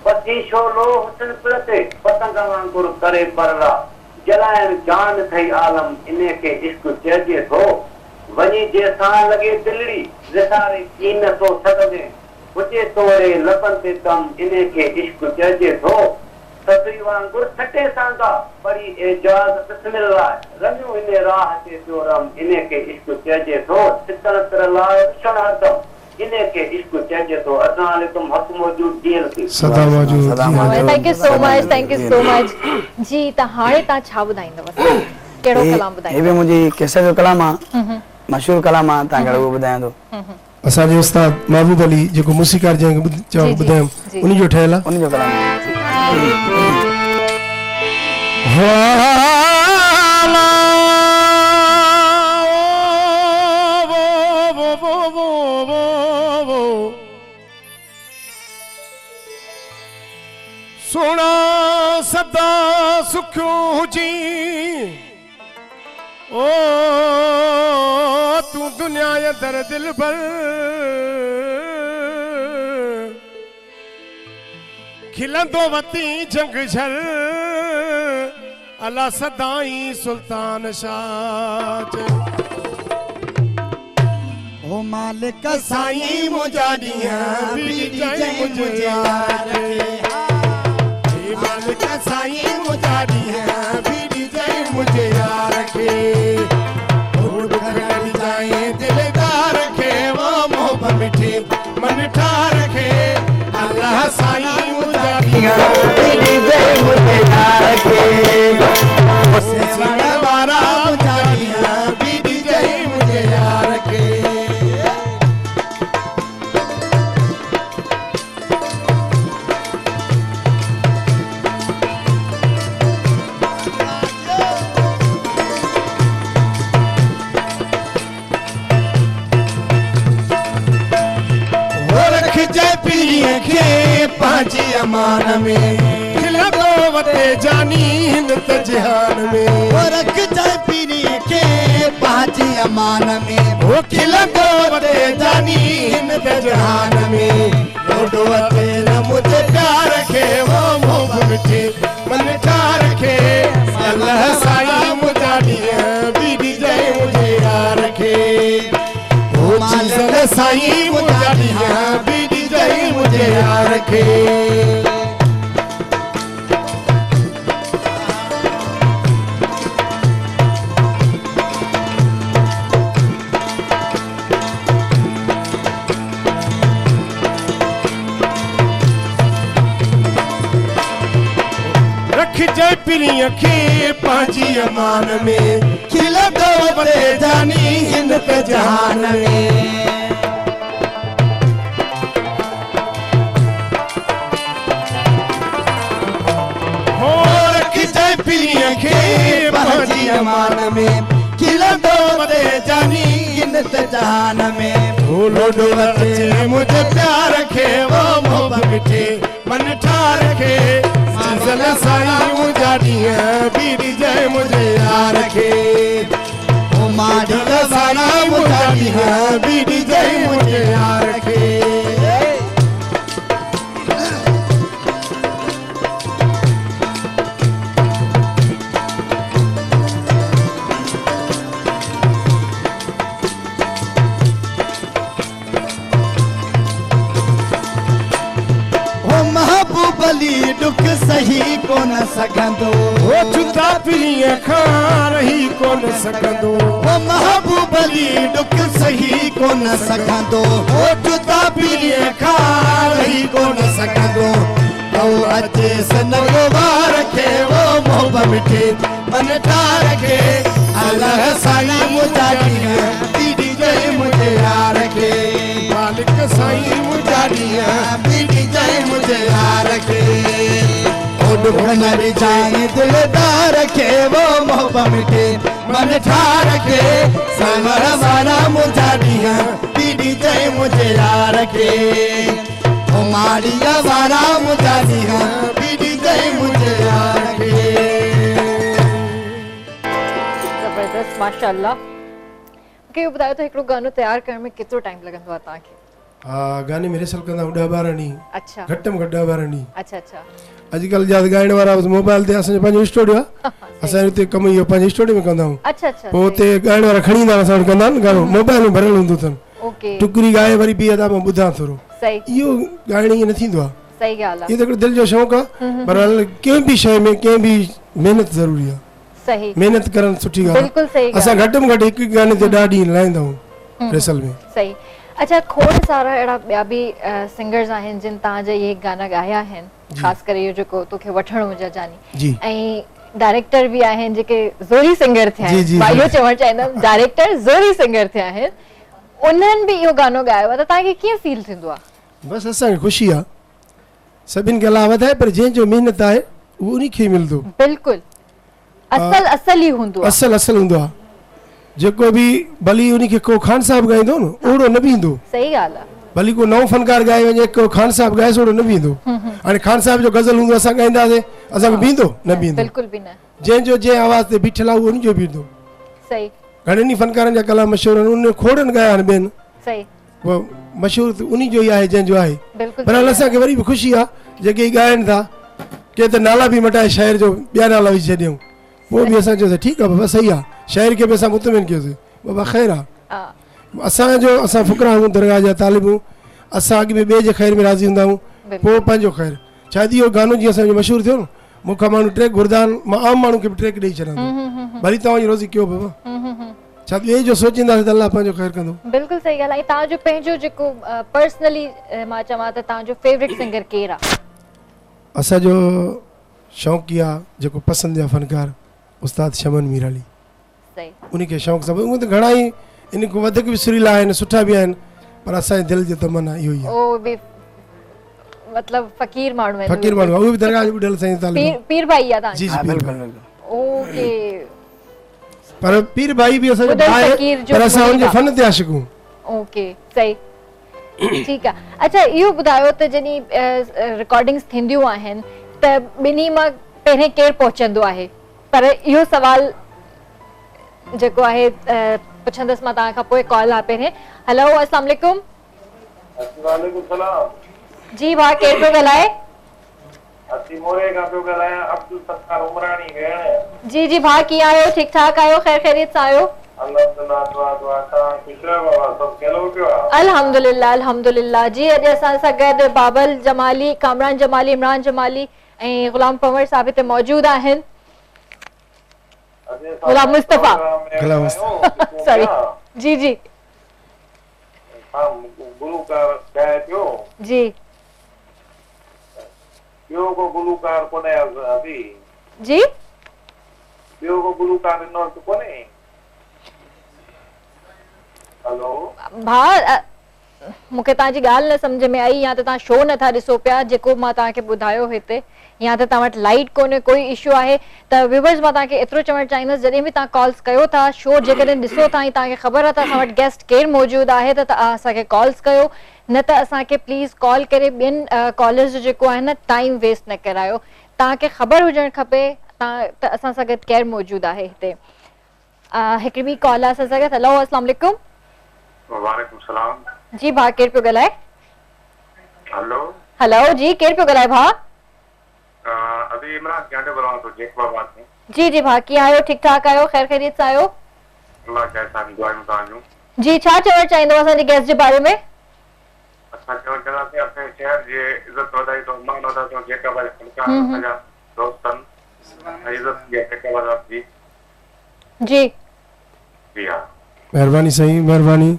पती शोलो हुसन पिड़ते, पतंग वांगुर करे परला, जलाइण जान थई आलम, इन खे इश्क़ चइजे थो। वञी जंहिंसां लॻे दिलड़ी, विसारे कीन थो सघंदे, हुजे तोड़े लपनि ते कम, इन खे इश्क़ चइजे थो। ससुई वांगुर छटे सांगा, परी एजाज़ बिस्मिल्लाह, रमियूं इन राह ते चोरम, इन खे इश्क़ चइजे थो। सिकण पिर लाइ रुशण हरदम, इन खे इश्क़ चइजे थो। अस्सलाम वालेकुम। हक मौजूद जीअं थी सदा मौजूद। Thank you so much, thank you so much. जी, त हाणे तव्हां छा ॿुधाईंदव? कहिड़ो कलाम ॿुधाईंदव? हे बि मुंहिंजी कैसेट जो कलाम आहे, मशहूर कलाम आहे, तव्हांखे उहो ॿुधायां थो। असांजे उस्ताद महबूब अली जेको मूसीकार जंहिंखे ॿुधायमि उन जो ठहियल आहे, उन जो कलाम सोना सदा सुखियो हुजी, ओ तू दुनिया ये दर दिल भर, खिलंदो वती जंग झल, अला सदाई सुल्तान शाह। ओ मालिक साईं मुंहिंजा ॾींहं बीतजनि मुंहिंजे यार खे हे मालिक साईं मुंहिंजा ॾींहं बीतजनि मुंहिंजे यार खे होड़ खड़ी जाए दिलदार खे वो मोहब्बत मिठे मन ठार खे अल्लाह साईं मुंहिंजा ॾींहं बीतजनि मुंहिंजे यार खे सेवण वारा मुंहिंजा ॾींहं बीतजनि मुंहिंजे यार खे पीरीअ खे पंहिंजी अमान में खिलंदो वटे जानी हिन त जहान में रखिजांइ पीरीअ खे पंहिंजी अमान में हो खिलंदो वटे जानी हिन त जहान में ओॾो वटे न मुंहिंजे प्यार खे वो मोह मिठे मन ठार खे अल्लाह साईं मुंहिंजा ॾींहं बीतजनि मुंहिंजे यार खे हो मालिक साईं मुंहिंजा ॾींहं बीतजनि मुंहिंजे यार खे रखिजांइ पीरीअ खे पंहिंजी अमान में खिलंदो वटे जानी हिन त जहान में पीरीअ खे पंहिंजी अमान में खिलंदो वटे जानी हिन त जहान में भूलो अचे मुंहिंजे प्यार खे वो मोहब्बत मिठे मन ठार खे साईं मुंहिंजा ॾींहं बीतजनि मुंहिंजे यार खे ओ मालिक साईं मुंहिंजा ॾींहं बीतजनि मुंहिंजे यार खे भली दुख सही कोन सघंदो हो जुदा पीरीअ खां रही कोन सघंदो हो महबूब अली दुख सही कोन सघंदो हो जुदा पीरीअ खां रही कोन सघंदो तो अचे सनगो वार खे वो मोहब्बत मिठे मन ठार खे अल्लाह साईं मुंहिंजा ॾींहं बीतजनि मुंहिंजे यार खे मालिक साईं मुंहिंजा ॾींहं बीतजनि मुंहिंजे यार खे दुख न ॾिजांइ दिलदार खे वो मोहब्बत मिठे मन ठार खे समर वारा मुंहिंजा ॾींहं बीतजनि मुंहिंजे यार खे ओ माड़ीअ वारा मुंहिंजा ॾींहं बीतजनि मुंहिंजे यार खे ज़बरदस्त माशाअल्लाह मूंखे ॿुधायो त हिकिड़ो गानो तयारु करण में केतिरो टाइम लॻंदो आहे तव्हांखे हा गाने में रिहर्सल कंदा 10-12 ॾींहं अच्छा घटि में घटि 10-12 ॾींहं अच्छा अच्छा अॼुकल्ह जा ॻाइण वारा मोबाइल ते असांजो पंहिंजो स्टूडियो आहे असां हुते कमु इहो पंहिंजे स्टूडियो में कंदा आहियूं अच्छा अच्छा पोइ हुते ॻाइण वारा खणी ईंदा असां वटि कंदा आहिनि गानो मोबाइल में भरियल हूंदो अथनि ओके टुकरी ॻाए वरी बि अदा मां ॿुधां थोरो सही इहो ॻाइण ईअं न थींदो आहे सही ॻाल्हि आहे इहो त हिकिड़ो दिलि जो शौक़ु आहे पर कंहिं बि शइ में कंहिं बि महिनत ज़रूरी आहे सही महिनत करणु सुठी ॻाल्हि बिल्कुलु सही आहे असां घटि में घटि हिकु गाने ते 10 ॾींहं लाहींदा आहियूं रिहर्सल में सही अच्छा खोड़ सारा अहिड़ा ॿिया बि सिंगर्स आहिनि जिन तव्हांजा इहे गाना ॻाया आहिनि ख़ासि करे इहो जेको तोखे वठणु हुजे जानी ऐं डायरेक्टर बि आहिनि जेके ज़ोरी सिंगर थिया आहिनि मां इहो चवणु चाहींदमि डायरेक्टर ज़ोरी सिंगर थिया आहिनि उन्हनि बि इहो गानो ॻायो आहे त तव्हांखे कीअं फील थींदो आहे बसि असांखे ख़ुशी आहे सभिनि खे अलाह वधाए पर जंहिंजो महिनत आहे उहो उन खे मिलंदो बिल्कुलु असल ई हूंदो आहे असल हूंदो आहे जेको बि भली उन खे को खान साहब ॻाईंदो न ओड़ो न बीहंदो सही ॻाल्हि आहे भली को नओं फनकार ॻाए वञे को खान साहब ॻाए ओड़ो न बीहंदो हाणे खान साहब जो गज़ल हूंदो असां ॻाईंदासीं असांखे बीहंदो न बीहंदो बिल्कुलु बि न जंहिंजो जंहिं आवाज़ ते बीठल आहे उहो उन जो बीहंदो सही घणनि ई फनकारनि जा कला मशहूरु आहिनि उन खोड़नि ॻाया आहिनि ॿियनि सही उहो मशहूरु त उन जो ई आहे जंहिंजो आहे बिल्कुलु पर असांखे वरी बि ख़ुशी आहे जेके ॻाइनि था के त नाला बि मटाए शाइर जो ॿिया नाला विझी छॾियऊं पोइ बि असां चयोसीं ठीकु आहे बाबा सही आहे शाइर खे बि असां मुतमिन कयोसीं बाबा ख़ैरु आहे असां फ़ुकरा आहियूं दरगाह जा तालिबूं असां अॻु में ॿिए जे ख़ैर में राज़ी हूंदा आहियूं पोइ पंहिंजो ख़ैर शायदि इहो गानो जीअं असांजो मशहूरु थियो न मूंखां माण्हू ट्रैक घुरंदा आहिनि मां आम माण्हू खे बि ट्रैक ॾेई छॾंदो भली तव्हांजी रोज़ी कयो बाबा छा ॿिए जो सोचींदासीं त अलाह पंहिंजो ख़ैर कंदो बिल्कुलु सही ॻाल्हि आहे तव्हांजो पंहिंजो जेको पर्सनली मां चवां त तव्हांजो फेवरेट सिंगर केरु आहे असांजो शौक़िया जेको पसंदीदा फ़नकार उस्ताद शमन मीराली सही उन खे शौक़ु सां उहे त घणा ई इन खां वधीक बि सुरीला आहिनि सुठा बि आहिनि पर असांजे दिलि जो तमन्ना इहो ई आहे ओ बि मतलब फ़कीर माण्हू आहिनि फ़कीर माण्हू उहे बि दरगाह जो ॿुधल साईं तालिब पीर भाई आहे तव्हां जी जी बिल्कुलु बिल्कुलु ओके पर पीर भाई बि असांजो ॿुधल भाउ फ़कीर आहे जो पर असां उनजे मुरीद फ़न ते आशिक़ आहियूं ओके सही ठीकु आहे अच्छा इहो ॿुधायो त जॾहिं रिकॉर्डिंग्स थींदियूं आहिनि त ॿिन्ही मां पहिरें केरु पहुचंदो आहे पर इहो सवाल जेको आहे पुछंदसि मां तव्हां खां पोइ कॉल आहे पहिरें हेलो अस्सलाम वालेकुम वालेकुम सलाम जी भाउ केरु पियो ॻाल्हाए असी मोरे का पियो ॻाल्हायां अब्दुल सत्तार उमरानी भेण जी जी भाउ कीअं आहियो ठीकु ठाक आहियो ख़ैर ख़ैरियत सां आहियो अल्हम्दुलिल्लाह दुआ दुआ तव्हां ख़ुशि रहो बाबा सभु केलो पियो आहे अल्हम्दुलिल्लाह अल्हम्दुलिल्लाह जी अॼु असां सां गॾु बाबल जमाली कामरान जमाली इमरान जमाली ऐं ग़ुलाम पंवर साहिब हिते मौजूदु आहिनि गुलाम मुस्तफा गुलाम सॉरी जी जी गुलूकार ॻाए पियो जी ॿियो को गुलूकार कोन्हे अभी जी ॿियो को गुलूकार ॾिनो त कोन्हे हेलो भाउ मूंखे तव्हांजी ॻाल्हि न सम्झ में आई या त तव्हां शो नथा ॾिसो पिया जेको मां तव्हांखे ॿुधायो हिते या त तव्हां वटि लाइट कोन्हे कोई इशू आहे त व्यूवर्स मां तव्हांखे एतिरो चवणु चाहींदसि जॾहिं बि तव्हां कॉल्स कयो था शो जेकॾहिं ॾिसो था ऐं तव्हांखे ख़बर आहे त असां वटि गेस्ट केरु मौजूदु आहे त तव्हां असांखे कॉल्स कयो न त असांखे प्लीज़ कॉल करे ॿियनि कॉलर्स जो जेको आहे न टाइम वेस्ट न करायो तव्हांखे ख़बर हुजणु खपे तव्हां त असां सां गॾु केरु मौजूदु आहे हिते हिकिड़ी ॿी कॉल आहे असां सां गॾु हेलो अस्सलाम वालेकुम वालेकुम सलाम जी भाउ केरु पियो ॻाल्हाए हेलो हेलो जी केरु पियो ॻाल्हाए भाउ अभी इमरान क्या बोला तो जेकबाबाद में जी जी भाउ कीअं आहियो ठीकु ठाक आहियो ख़ैर ख़ैरियत सां आहियो अल्लाह के साथ दुआ में ताजू जी छा चवणु चाहींदव असांजे गेस्ट जे बारे में अच्छा चवण चाहते अपने शहर जे इज्जत वधाई तो मान वधा तो जेकबाबाद फलका सजा दोस्तन इज्जत जे जेकबाबाद जी जी जी हां महिरबानी साईं महिरबानी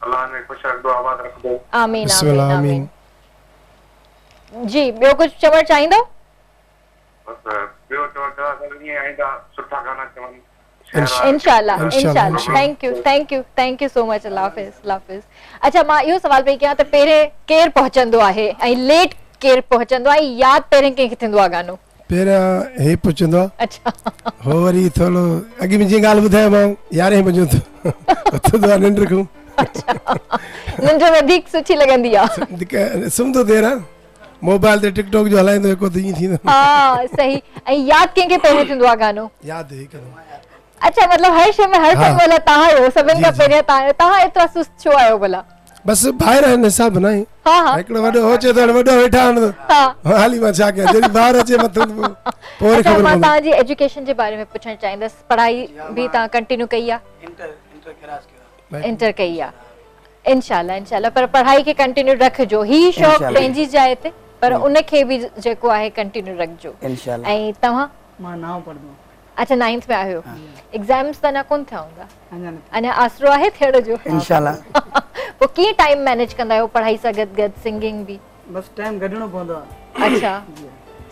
अल्लाह ने खुश रख दो आबाद रख दो आमीन बिस्मिल्लाह आमीन आमीन आमीन जी ॿियो कुझु चवणु चाहींदो बस ॿियो चवण चाहते ये आइंदा सुठा गाना चवन इंशाल्लाह इंशाल्लाह, इंशाल्लाह थैंक यू सो मच अल्लाह हाफ़िज़ अच्छा मां इहो सवाल पई कयां त पहिरें केरु पहुचंदो आहे ऐं लेट केरु पहुचंदो आहे ऐं यादि पहिरें कंहिंखे थींदो आहे गानो पहिरियां हे पुछंदो आहे अच्छा हो वरी थोरो अॻे में जीअं ॻाल्हि ॿुधायोमांव 11 बजे उथंदो आहे निंड खां निंड वधीक सुठी लॻंदी आहे सुम्हंदो देर आहे मोबाइल ते टिकटॉक जो हलाईंदो हिकु त ईअं थींदो हा सही ऐं यादि कंहिंखे पहिरें थींदो आहे गानो यादि हिकदमि अच्छा मतलब हर शइ में हर हाँ। वक़्तु तव्हां आहियो सभिनि खां जी, जी। पहिरियों तव्हां एतिरा सुस्त छो आहियो भला बसि ॿाहिरि आहिनि हिसाब न आहे हा हा हिकिड़ो वॾो हो चए थो वॾो वेठा आहिनि हा हाली मां छा कयां जॾहिं ॿाहिरि अचे मथो पोइ वरी अच्छा ख़बर मां पवंदी तव्हांजी एजुकेशन जे बारे में पुछणु चाहींदसि पढ़ाई बि तव्हां कंटिन्यू कई आहे इंटर कई आहे इंशाल्लाह पर पढ़ाई खे कंटिन्यू रखिजो ही शौक़ इंशाल्लाह। पंहिंजी जाइ ते पर उनखे बि जेको आहे कंटिन्यू रखिजो इंशाल्लाह ऐं तव्हां मां नाव पढ़दो अच्छा 9th में आहियो एग्ज़ाम्स त न कोन थिया हूंदा अञा न अञा आसरो आहे थियण जो इंशाल्लाह पोइ कीअं टाइम मैनेज कंदा आहियो पढ़ाई सां गॾु गॾु सिंगिंग बि बस टाइम कढणो पवंदो आहे अच्छा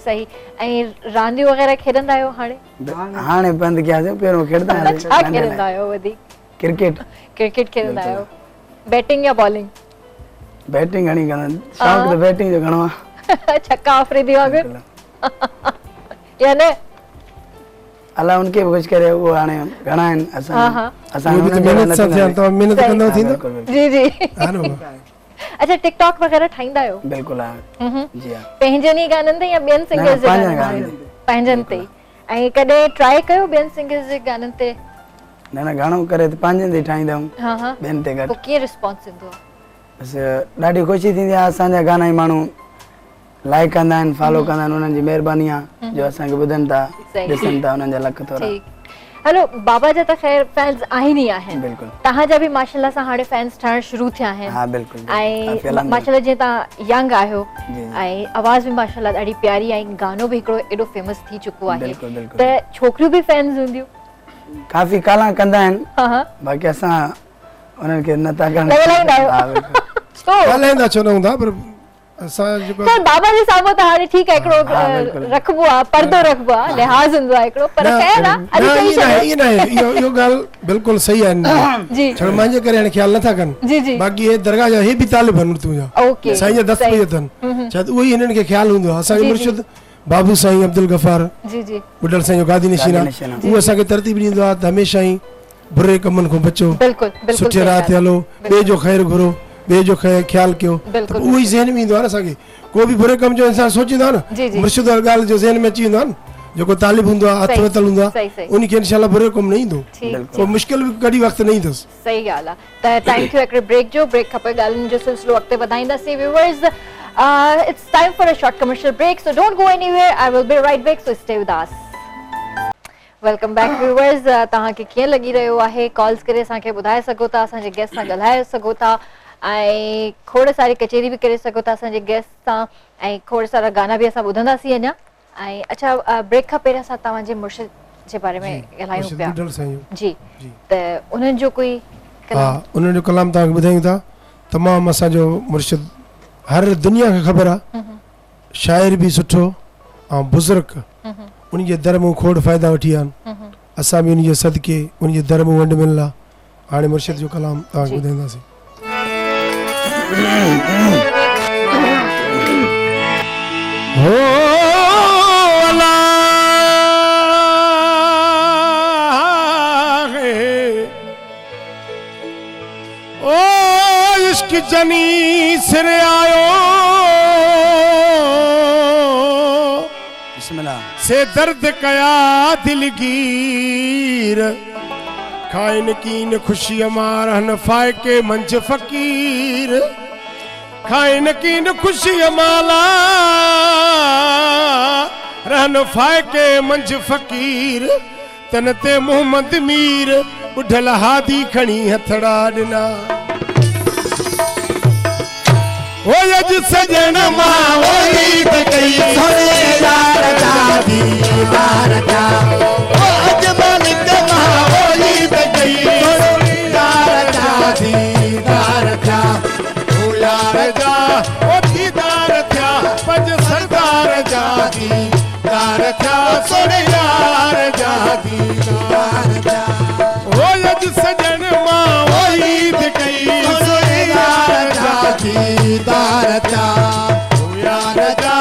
सही ऐं रांदियूं वग़ैरह खेॾंदा आहियो हाणे हाणे बंदि कयासीं पहिरियों खेॾंदा हुआसीं छा नंढे खेॾंदा लाइ। आहियो वधीक क्रिकेट क्रिकेट खेॾंदा आहियो बैटिंग या बॉलिंग बैटिंग घणी कंदा शौक़ु त बैटिंग जो घणो आहे छक्का आफ़रीदी वांगुरु या न अलाह उनखे बि कुझु करे उहो हाणे घणा आहिनि असां हा, हा। असां उहे बि त महिनत सां थिया तव्हां महिनत सही। कंदव थींदो बिल्कुलु बिल्कुलु जी जी हा न बाबा अच्छा टिकटॉक वग़ैरह ठाहींदा आहियो बिल्कुलु हा जी हा पंहिंजनि ई गाननि ते या ॿियनि सिंगर्स जे पंहिंजनि गाननि गाननि ते ते। पंहिंजनि ते ऐं कॾहिं ट्राई कयो ॿियनि सिंगर्स जे गाननि ते न न घणो करे त पंहिंजनि ते ठाहींदा आहियूं हा हा ॿियनि ते घटि पोइ कीअं रिस्पॉन्स ईंदो आहे बसि ॾाढी ख़ुशी थींदी आहे असांजा गाना ई माण्हू लाइक कंदा आहिनि फॉलो कंदा आहिनि उन्हनि जी महिरबानी आहे जो असांखे ॿुधनि था सही। ॾिसनि था उन्हनि जा लख थोरा ठीकु हलो बाबा जा त ख़ैर फैंस आहिनि ई आहिनि बिल्कुल तव्हां जा बि माशाल्लाह सां हाणे फैंस ठहण शुरू थिया आहिनि हाँ बिल्कुल ऐं माशाल्लाह जीअं तव्हां यंग आहियो ऐं आवाज़ भी माशाल्लाह ॾाढी प्यारी ऐं गानो भी हिकिड़ो एॾो फेमस थी चुको आहे बिल्कुल बिल्कुल त छोकिरियूं बि फैंस हूंदियूं काफ़ी काला कंदा आहिनि हाँ बाक़ी असां उन्हनि खे न था लॻाईंदा आहियो। हाँ बिल्कुल तो ॻाल्हाईंदा छो न हूंदा पर असां जेको खैर बाबा जे साम्हूं त हाणे ठीकु आहे हिकिड़ो बिल्कुल। रखबो आहे पर्दो रखबो आहे लिहाज़ हूंदो आहे हिकिड़ो पर ख़ैर आहे अॼु चई छॾियो। इहो न आहे इहो ॻाल्हि बिल्कुलु सही आहे जी छो मुंहिंजे करे हाणे ख़्यालु नथा कनि जी जी बाक़ी हे दरगाह जा हे बि तालिब आहिनि उर्दू जा ओके साईं जा 10 बजे अथनि शायदि उहो ई हिननि खे ख़्यालु हूंदो आहे असांखे जी, जी। मुर्शिद बाबू साईं अब्दुल गफ़ार जी जी बुॾल साईं जो गादी नशीना गादी नशीना। उहो असांखे तरतीब ॾींदो आहे त हमेशह ई बुरे कमनि खां बचो बिल्कुल बिल्कुल सुठे राह ते हलो ॿिए जो ख़ैरु घुरो ॿिए जो ख़्यालु कयो त बिल्कुल उहो ई ज़हन में ईंदो आहे न असांखे को बि बुरे कम जो इंसान सोचींदो आहे जी, जी। न मुर्शिद वारी ॻाल्हि जो ज़हन में अची वेंदो आहे न जेको तालिब हूंदो आहे हथ सही, वतल हूंदो सही, आहे सही। उनखे इनशाला बुरे कमु न ईंदो ठीक को मुश्किल बि कॾहिं वक़्तु न ईंदुसि सही ॻाल्हि आहे त टाइम थियो हिकिड़े ब्रेक जो ब्रेक खपे ॻाल्हियुनि जो सिलसिलो अॻिते वधाईंदासीं viewers it's time for a short commercial break so don't go anywhere I will be right back so stay with us welcome back viewers तव्हांखे कीअं लॻी रहियो आहे कॉल्स करे असांखे ॿुधाए सघो था असांजे गेस्ट सां ॻाल्हाए सघो था ऐं खोड़ सारी कचेरी बि करे सघो था असांजे गेस्ट सां ऐं खोड़ सारा गाना बि असां ॿुधंदासीं अञा ऐं अच्छा ब्रेक खां पहिरियों असां तव्हांजे मुर्शिद जे बारे में ॻाल्हायूं पिया बुॾल साईं जी त उन्हनि जो कोई हा कलाम उन्हनि जो कलाम तव्हांखे ॿुधायूं था तमामु असांजो मुर्शिद हर दुनिया खे ख़बर आहे शाइर बि सुठो ऐं बुज़ुर्ग उन जे दर मूं खोड़ फ़ाइदा वठी विया आहिनि असां बि उन जे सदके उन जे दर मूं वंड मिलल आहे हाणे मुर्शिद जो कलाम तव्हांखे ॿुधाईंदासीं हो अल्लाह ओ इश्क जनी सिर आयो बिस्मिल्लाह से दर्द कया दिलगीर खाइन कीन खुशी अमार हन फायके मंच फकीर खाइन कीन खुशी अमाला रहन फायके मंच फकीर तन ते मोहम्मद मीर बुढ़ल हादी खणी हथड़ा ॾिना ओ अज सजन मां ओली त कई सोने यार दादी बार जा ओ अज मालिक मां ओली त कई सोने यार दादी बार जा ओ यार जा ओ दीदार थया पंज सरदार जा दीदार थया सोने यार जा दीदार जा ओ अज सजन मां ओली त कई सोने यार जा दीदार थया ओ यार जा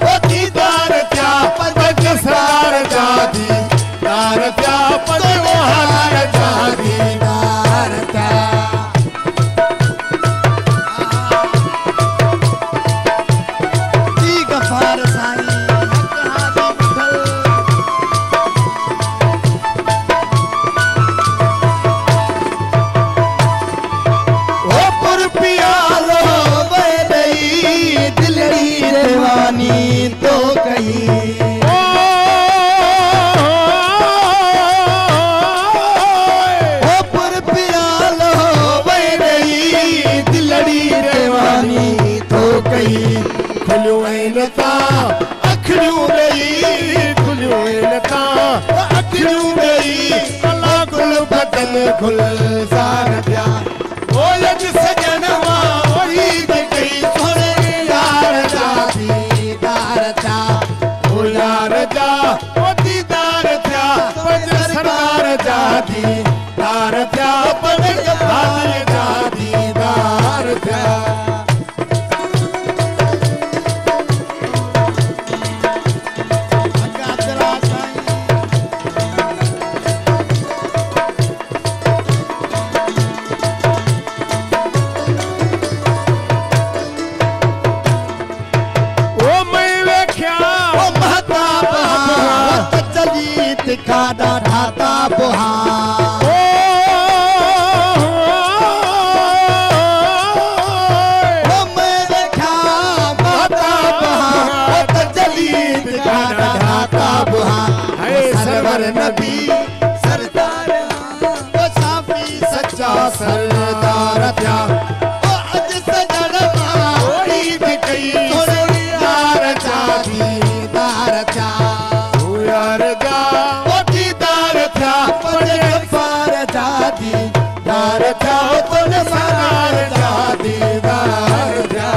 ओ दीदार थया पंज सरदार जा दीदार थया पंज मोहार जा दीदार थया गफ़ार साईं ओ पुर पियालो बदई दिलड़ी रवानी तो कही ओ पुर पियालो बदई दिलड़ी रवानी तो कही खुलियो आहिनि ता अखियूं ॾेई खुलियो आहिनि ता अखियूं ॾेई कला गुल बदन गुलज़ार थिया ओ अज सजन मां ओही कई सोने यार जा दीदार थिया ओ यार जा ओ दीदार थिया पंज सरदार जा दीदार थिया पंज हाज़िर जा दीदार थिया ओ मैं वेख्या ओ महताब चली तिखाड़ा ढाता बुहा ओ मैं देखा महताब चली तिखाड़ा ढाता बुहा है सरवर नबी सर सरदार थिया अज सजण ईद कई यार जा दीदार थिया यार जा दीदार थिया पार जा दीदार थिया सरदार जा दीदार थिया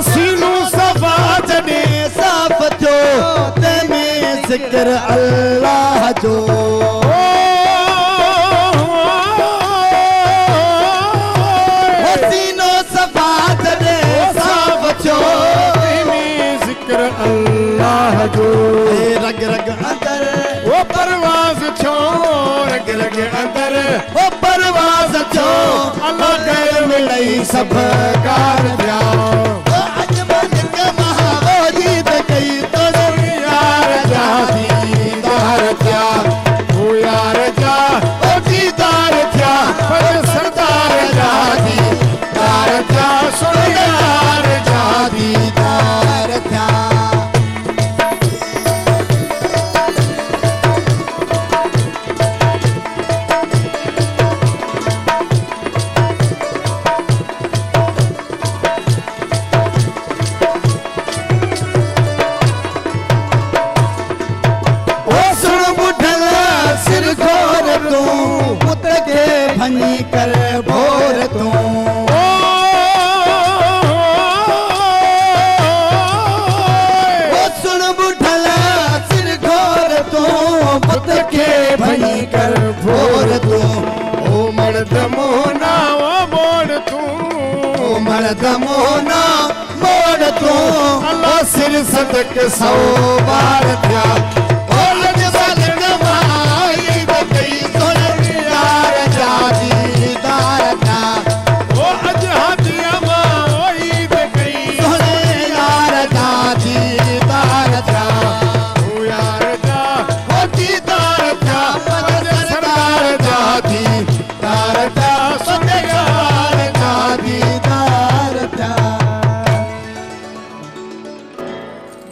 सीनू सफा जने साफ जो ते में जिक्र अल्लाह जो सीनू सफा जने साफ जो ते में जिक्र अल्लाह जो रग रग अंदर वो परवाज छो रग रग अंदर वो परवाज छो अल्लाह कर मिलई सब कार दिया भनी कर भोर तू सुन बुठल सिर घोर तू पुत के भनी कर भोर तू ओ मर्द मोना वो मोड़ तू ओ मर्द मोना मोड़ तू अल्लाह सिर सदक 100 बार थिया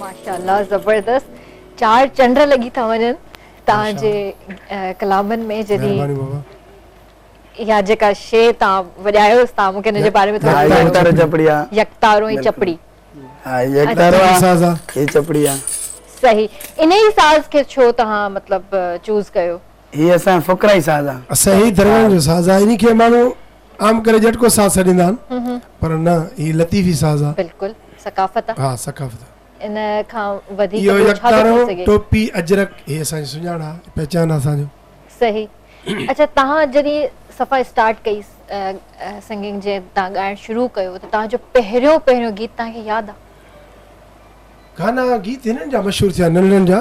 माशाल्लाह ज़बरदस्त 4 चंड लगी था वञनि तव्हांजे कलामनि में जॾहिं या जेका शे तव्हां वॼायोसि तव्हां मूंखे हिन जे बारे में यकतारो ऐं चपड़ी ये चपड़ी आ सही इन ही साज़ खे छो तव्हां मतलब चूज़ कयो ये असां फुकरा ही साज़ आ सही दरवान जो साज़ आ इनी खे माण्हू आम करे झटको साज़ छॾींदा आहिनि पर न ही लतीफ़ी साज़ आ बिल्कुल सकाफ़त आ हां सकाफ़त इन खां वधीक इहो यकतारो टोपी अजरक हे असांजी सुञाणा पहचान असांजो सही अच्छा तव्हां जॾहिं सफ़ा स्टार्ट कई सिंगिंग जे तव्हां ॻाइणु शुरू कयो त तव्हांजो पहिरियों गीत तव्हांखे यादि आहे गाना गीत हिननि जा मशहूरु थिया नंढनि जा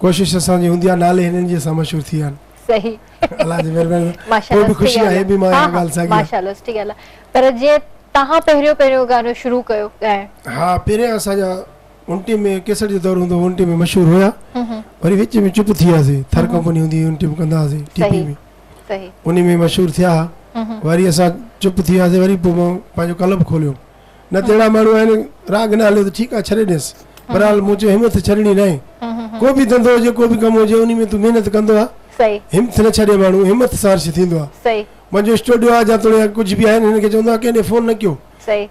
कोशिश असांजी हूंदी आहे नाले हिननि जे सां मशहूरु थी विया आहिनि सही अल्लाह जी महिरबानी माशाल्लाह पोइ ख़ुशी आहे बि मां ॻाल्हि साॻी माशाल्लाह सुठी ॻाल्हि आहे पर जे तव्हां पहिरियों गानो शुरू कयो ॻाइणु हा पहिरियां असांजा उनटी में केसर जो दौर हूंदो उनटी में मशहूरु हुया वरी विच में चुप थी वियासीं थर कंपनी हूंदी उनटी में कंदा हुआसीं टीपी में सही उन में मशहूरु थिया वरी असां चुप थी वियासीं वरी पोइ मां पंहिंजो क्लब खोलियो न त अहिड़ा माण्हू आहिनि राग न हलियो त ठीकु आहे छॾे ॾियसि बहरहाल मूं चयो हिमत छॾणी न आहे को बि धंधो हुजे को बि कमु हुजे उन में तूं महिनत कंदो आहे हिमत न छॾे माण्हू हिमत सां अर्श थींदो आहे मुंहिंजो स्टूडियो आहे जा थोरा कुझु बि आहिनि हिनखे चवंदो आहे कंहिं फोन न कयो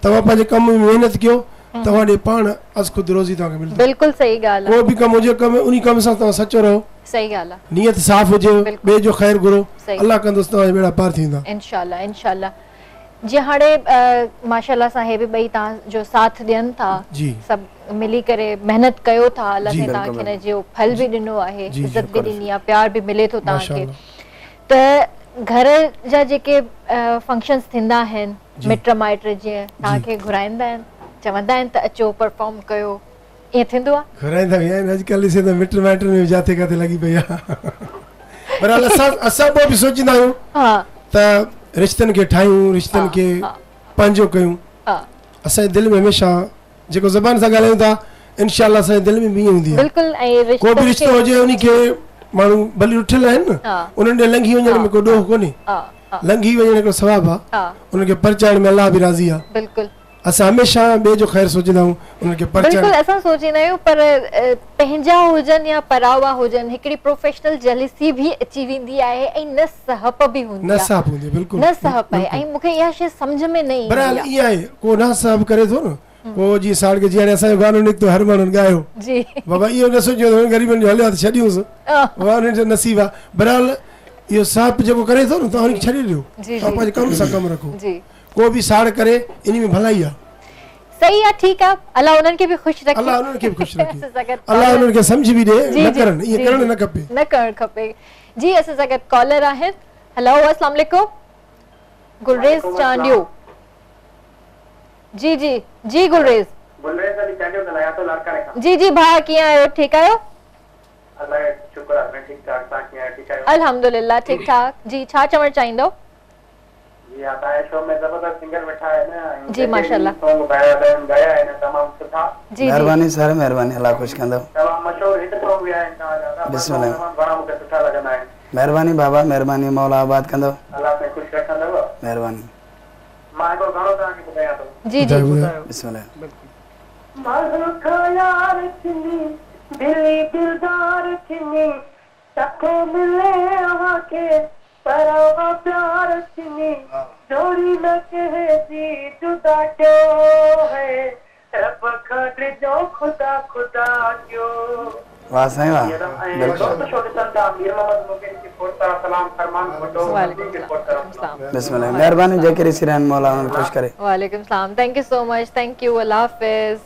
तव्हां पंहिंजे कम में महिनत कयो तव्हां ॾे पाण अस ख़ुदि रोज़ी तव्हांखे मिलंदी बिल्कुलु सही ॻाल्हि को बि कमु हुजे कम उन कम सां तव्हां सचो रहो सही ॻाल्हि आहे नियत साफ़ हुजे ॿिए जो ख़ैर घुरो अल्लाह कंदुसि तव्हांजा बेड़ा पार थींदा इंशाल्लाह इंशाल्लाह जी हाणे माशाल्लाह सां हे बि ॿई तव्हांजो साथ ॾियनि था सभु मिली करे महिनत कयो था अल्लाह ने तव्हांखे हिन जो फल बि ॾिनो आहे इज़त बि ॾिनी आहे प्यार बि मिले थो तव्हांखे त घर जा जेके फंक्शन्स थींदा आहिनि मिट माइट जीअं तव्हांखे घुराईंदा आहिनि चवंदा आहिनि त अचो परफॉर्म कयो ईअं थींदो आहे घुराईंदा बि आहिनि अॼुकल्ह ॾिसे त मिट माइट में जाते काथे लॻी पई आहे पर असां पोइ बि सोचींदा आहियूं त रिश्तनि खे ठाहियूं रिश्तनि खे पंहिंजो कयूं असांजे दिलि में हमेशह जेको ज़बान सां ॻाल्हायूं था इंशाल्लाह असांजे दिलि में बि ईअं हूंदी आहे को बि रिश्तो हुजे उनखे माण्हू भली उथियल आहिनि न उन्हनि ॾे लंघी वञण में को ॾोह कोन्हे लंघी वञण हिकिड़ो सवाबु आहे हा उनखे परचाइण में अलाह बि राज़ी आहे बिल्कुलु असां हमेशह ॿिए जो ख़ैरु सोचींदा आहियूं उनखे बिल्कुलु परचाइण असां सोचींदा आहियूं पर पंहिंजा हुजनि या परावा हुजनि हिकिड़ी प्रोफेशनल जेलसी बि अची वेंदी आहे ऐं न सहप बि हूंदी न आहे साफ़ हूंदी आहे, बिल्कुलु न सहप आहे ऐं मूंखे इहा शइ सम्झ में न ईंदी बहरहाल आहे ईअं आहे को न साफ़ करे थो न को जीअं साड़ के जीअं हाणे असांजो गानो निकितो हर माण्हुनि ॻायो जी बाबा इहो न सोचियो ग़रीबनि जो हलियो त छॾियूंसि बाबा उन्हनि जो नसीब आहे बहरहाल इहो साफ़ जेको करे थो न तव्हां हुनखे छॾे ॾियो जी, तव्हां जी। पंहिंजे कम सां कमु रखो जी को बि साड़ करे इन में भलाई आहे सही आहे ठीकु आहे अलाह उन्हनि खे बि ख़ुशि रखे अलाह उन्हनि खे बि ख़ुशि रखे असां सां गॾु अलाह caller- उन्हनि खे सम्झ बि ॾे जी, न जी, करनि जी, ईअं करणु जी। न खपे न करणु खपे जी असां सां गॾु कॉलर आहिनि हेलो अस्सलाम वालेकुम गुलरेज़ चांडियो जी जी जी गुलरेज़ गुलरेज़ अली चांडियो ॻाल्हायां थो लाड़काणे खां जी जी भाउ कीअं आहियो ठीकु आहियो अलाह शुक्र आहे मैं ठीकु ठाक तव्हां कीअं आहियो ठीकु आहियो अल्हम्दुलिल्लाह ठीकु ठाक जी छा चवणु चाहींदो जी हा तव्हांजे शो में ज़बरदस्त सिंगर वेठा आहिनि जी, माशाल्लाह। सॉन्ग ॻाया आहिनि तमामु सुठा जी जी महिरबानी सर महिरबानी अलाह ख़ुशि कंदो तमामु मशहूरु हिट सॉन्ग बि आहिनि तव्हांजा बिस्मिल्लाह। तमामु घणा मूंखे सुठा लॻंदा आहिनि महिरबानी बाबा महिरबानी मौला आबाद कंदो अलाह में ख़ुशि रखंदव महिरबानी मां हिकिड़ो गानो तव्हांखे ॿुधायां थो जी जी ॿुधायो। बिस्मिल्लाह मज़ो यार थींदी दिली दिलदार थींदी तको मिले आके परावा प्यार थींदी जोड़ी न कहे जी जुदा क्यों है रब खड़ जो खुदा खुदा क्यों वाह साईं वाह बिल्कुल बिस्मिल्लाह महिरबानी जेके ॾिसी रहिया आहिनि मौला उन्हनि ख़ुशि करे वालेकुम सलाम thank you so much thank you अल्लाह हाफ़िज़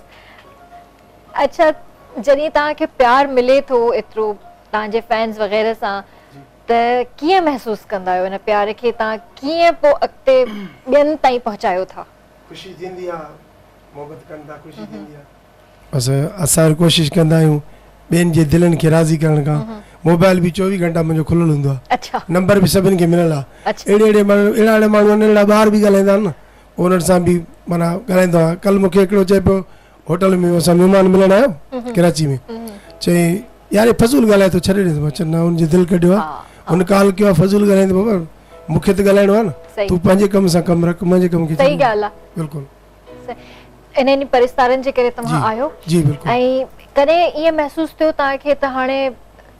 अच्छा जॾहिं तव्हांखे प्यार मिले थो एतिरो तव्हांजे फैंस वग़ैरह सां त कीअं महसूसु कंदा आहियो हिन प्यार खे तव्हां कीअं पोइ अॻिते ॿियनि ताईं पहुचायो था ख़ुशी थींदी आहे मोहबत कनि था ख़ुशी थींदी आहे बसि असां कोशिशि कंदा आहियूं ॿियनि जे दिलनि खे राज़ी करण खां मोबाइल बि 24 घंटा मुंहिंजो खुलियलु हूंदो आहे अच्छा नंबर बि सभिनि खे मिलियलु आहे अच्छा अहिड़े माण्हू अहिड़ा माण्हू आहिनि अहिड़ा ॿार बि ॻाल्हाईंदा आहिनि न पोइ उन्हनि सां बि माना ॻाल्हाईंदो आहे कल्ह मूंखे हिकिड़ो चए पियो होटल में असां महिमान मिलण आहियो कराची में चई यार फज़ूल ॻाल्हाए थो छॾे ॾे मां चयो न हुनजी दिलि कढियो आहे हुन काल कयो आहे फज़ूल ॻाल्हाईंदो बाबा मूंखे त ॻाल्हाइणो आहे न सही तूं पंहिंजे कम सां कमु रख मुंहिंजे कम खे सही छॾ। ॻाल्हि आहे बिल्कुलु इन्हनि परिस्तारनि जे करे तव्हां जी, आहियो जी बिल्कुलु ऐं कॾहिं ईअं महसूसु थियो तव्हांखे त हाणे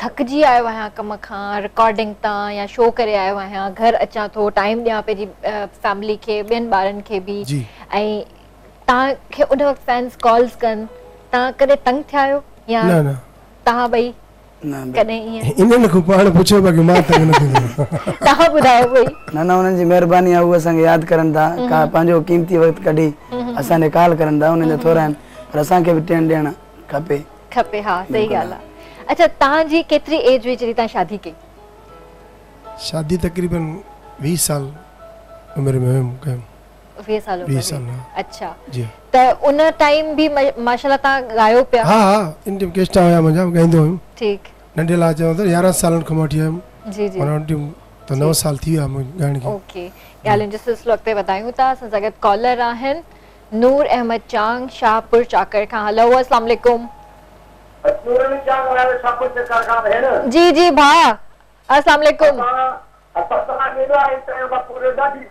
थकिजी आयो आहियां कम खां रिकॉर्डिंग तां या शो करे आयो आहियां घर अचां थो टाइम ॾियां पंहिंजी फैमिली खे ॿियनि ॿारनि खे बि जी ऐं तव्हांखे उन वक़्तु फैंस कॉल्स कनि तव्हां कॾहिं तंग थिया आहियो या न न तव्हां ॿई न कॾहिं ईअं इन्हनि खां पाण पुछो बाक़ी मां तंग न थींदो आहियां। तव्हां ॿुधायो ॿई न उन्हनि जी महिरबानी आहे उहे असांखे यादि करनि था का पंहिंजो क़ीमती वक़्तु कढी असांखे कॉल करनि था उन्हनि जा थोरा आहिनि पर असांखे बि टाइम ॾियणु खपे खपे हा सही ॻाल्हि आहे अच्छा तव्हांजी केतिरी एज हुई जॾहिं तव्हां शादी कई शादी तक़रीबन 20 साल उमिरि में हुयमि कयमि 20 साल 20 साल हा। अच्छा जी त उन टाइम बि माशाल्लाह तव्हां ॻायो पिया हा हा इंडियन केस्टा हुया मुंहिंजा ॻाईंदो हुयुमि ठीकु नंढे लाइ चयो त 11 सालनि खां वठी हुयमि जी जी माना त 9 साल थी विया मुंहिंजे ॻाइण खे ओके ॻाल्हियुनि जो सिलसिलो अॻिते वधायूं था असां सां गॾु कॉलर आहिनि नूर अहमद चांग शाहपुर चाकर खां हलो अस्सलाम वालेकुम जी जी भाउ अस्सलाम वालेकुम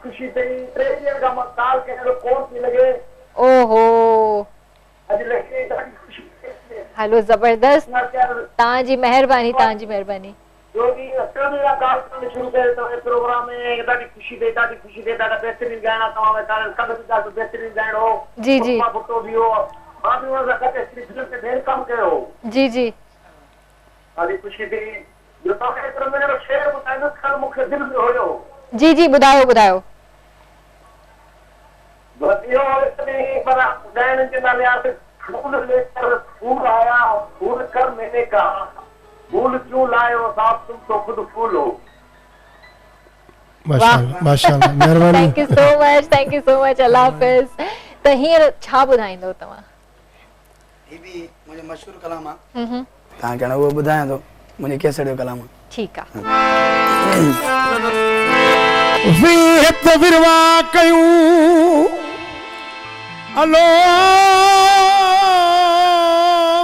ख़ुशी थी 3 ॾींहं खां मां कॉल कयो कोन थी लॻे ओहो अॼु लॻे ॾाढी ख़ुशी थी हलो ज़बरदस्त तव्हांजी महिरबानी तव्हांजी महिरबानी जो भी असल में कॉल करना शुरू करे तो ये प्रोग्राम में ॾाढी ख़ुशी थे ॾाढा बेहतरीन गाना तमाम कारण कल भी ॾाढो बेहतरीन गाइण हो जी जी मां फोटो भी हो मां भी उन सां गॾु फिल्म ते ढेर कम कयो जी जी ॾाढी ख़ुशी थी जो तव्हांखे एतिरो मुंहिंजो शेर ॿुधाईंदो कल मूंखे दिलि में हुयो जी जी ॿुधायो ॿुधायो इहो इतनी बड़ा गाइण जे नाले आहे फूल लेकर फूल आया फूल कर मैंने कहा फूल क्यों लायो साहब तुम तो खुद फूल हो माशाल्लाह माशाल्लाह महिरबानी थैंक यू सो मच अल्लाह हाफ़िज़ त हींअर छा ॿुधाईंदो तव्हां ही बि मुंहिंजो मशहूरु कलाम आहे तव्हांखे हाणे उहो ॿुधायां थो मुंहिंजे केसर जो कलाम आहे ठीकु आहे वीहत विरवा कयूं अलो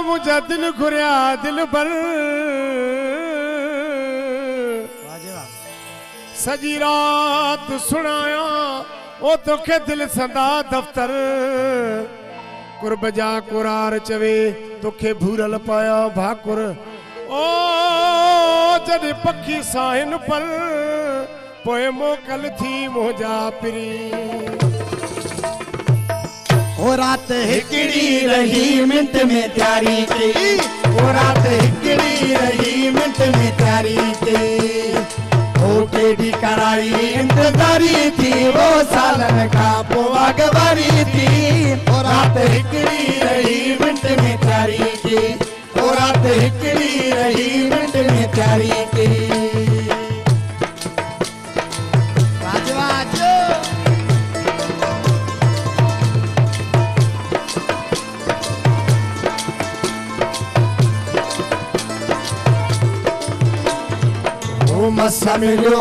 मुंहिंजा दिल घुरिया दिल भर सजी रात सुनाया ओ तोखे दिल संदा दफ्तर कुर्ब जा कुरार चवे तोखे भूरल पाया भाकुर ओ जॾहिं पखी साहिन पर पोइ मोकल थी मोजा पिरी ओ रात हिकड़ी रही मिंट में तैयारी की ओ रात हिकड़ी रही मिंट में तैयारी की ओ केडी कराई इंतजारी थी वो सालन का पोवा गवारी थी ओ रात हिकड़ी रही मिंट में तैयारी की ओ रात हिकड़ी रही मिंट में तैयारी की मस मिलो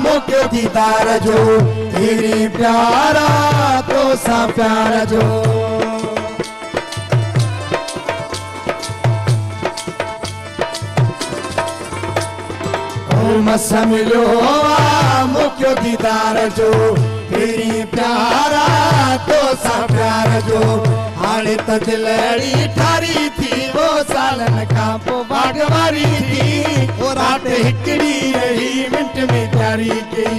मुख्य दीदार जो तेरी प्यारा तो सा प्यार जो मस मिलो मुख्य दीदार जो तेरी प्यारा तो सा प्यार जो हाणे त दिलड़ी ठारी थी वो सालन का पो बागवारी थी ओ रात हिकड़ी रही मिंट में तैयारी की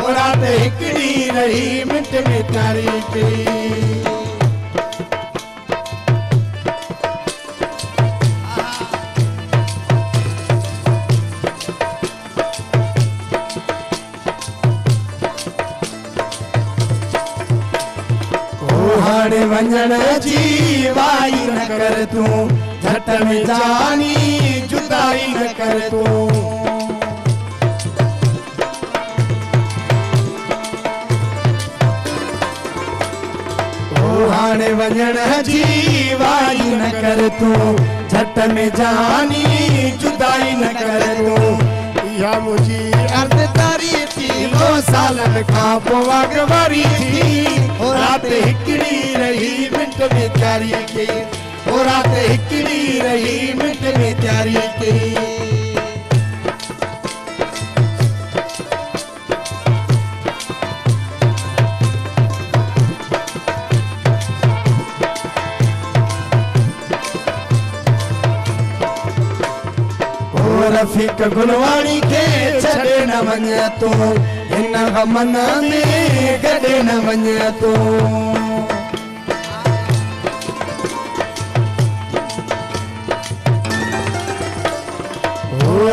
ओ रात हिकड़ी रही मिंट में तैयारी की हाणे वंजण जी वाई न कर तू झट में जानी जुदाई न कर तू हाणे वंजण जी वाई न कर तू झट में जानी जुदाई न कर तू या मुझी अर्ध तारी थी वो सालन का पोवा गवारी थी ओ रात हिकड़ी रही मिंट में तैयारी की ओ रात हिकड़ी रही मिंट में तैयारी की रफीक गुलवाणी के छड़े न वञ तू हिन गमन में गॾे न वञ तू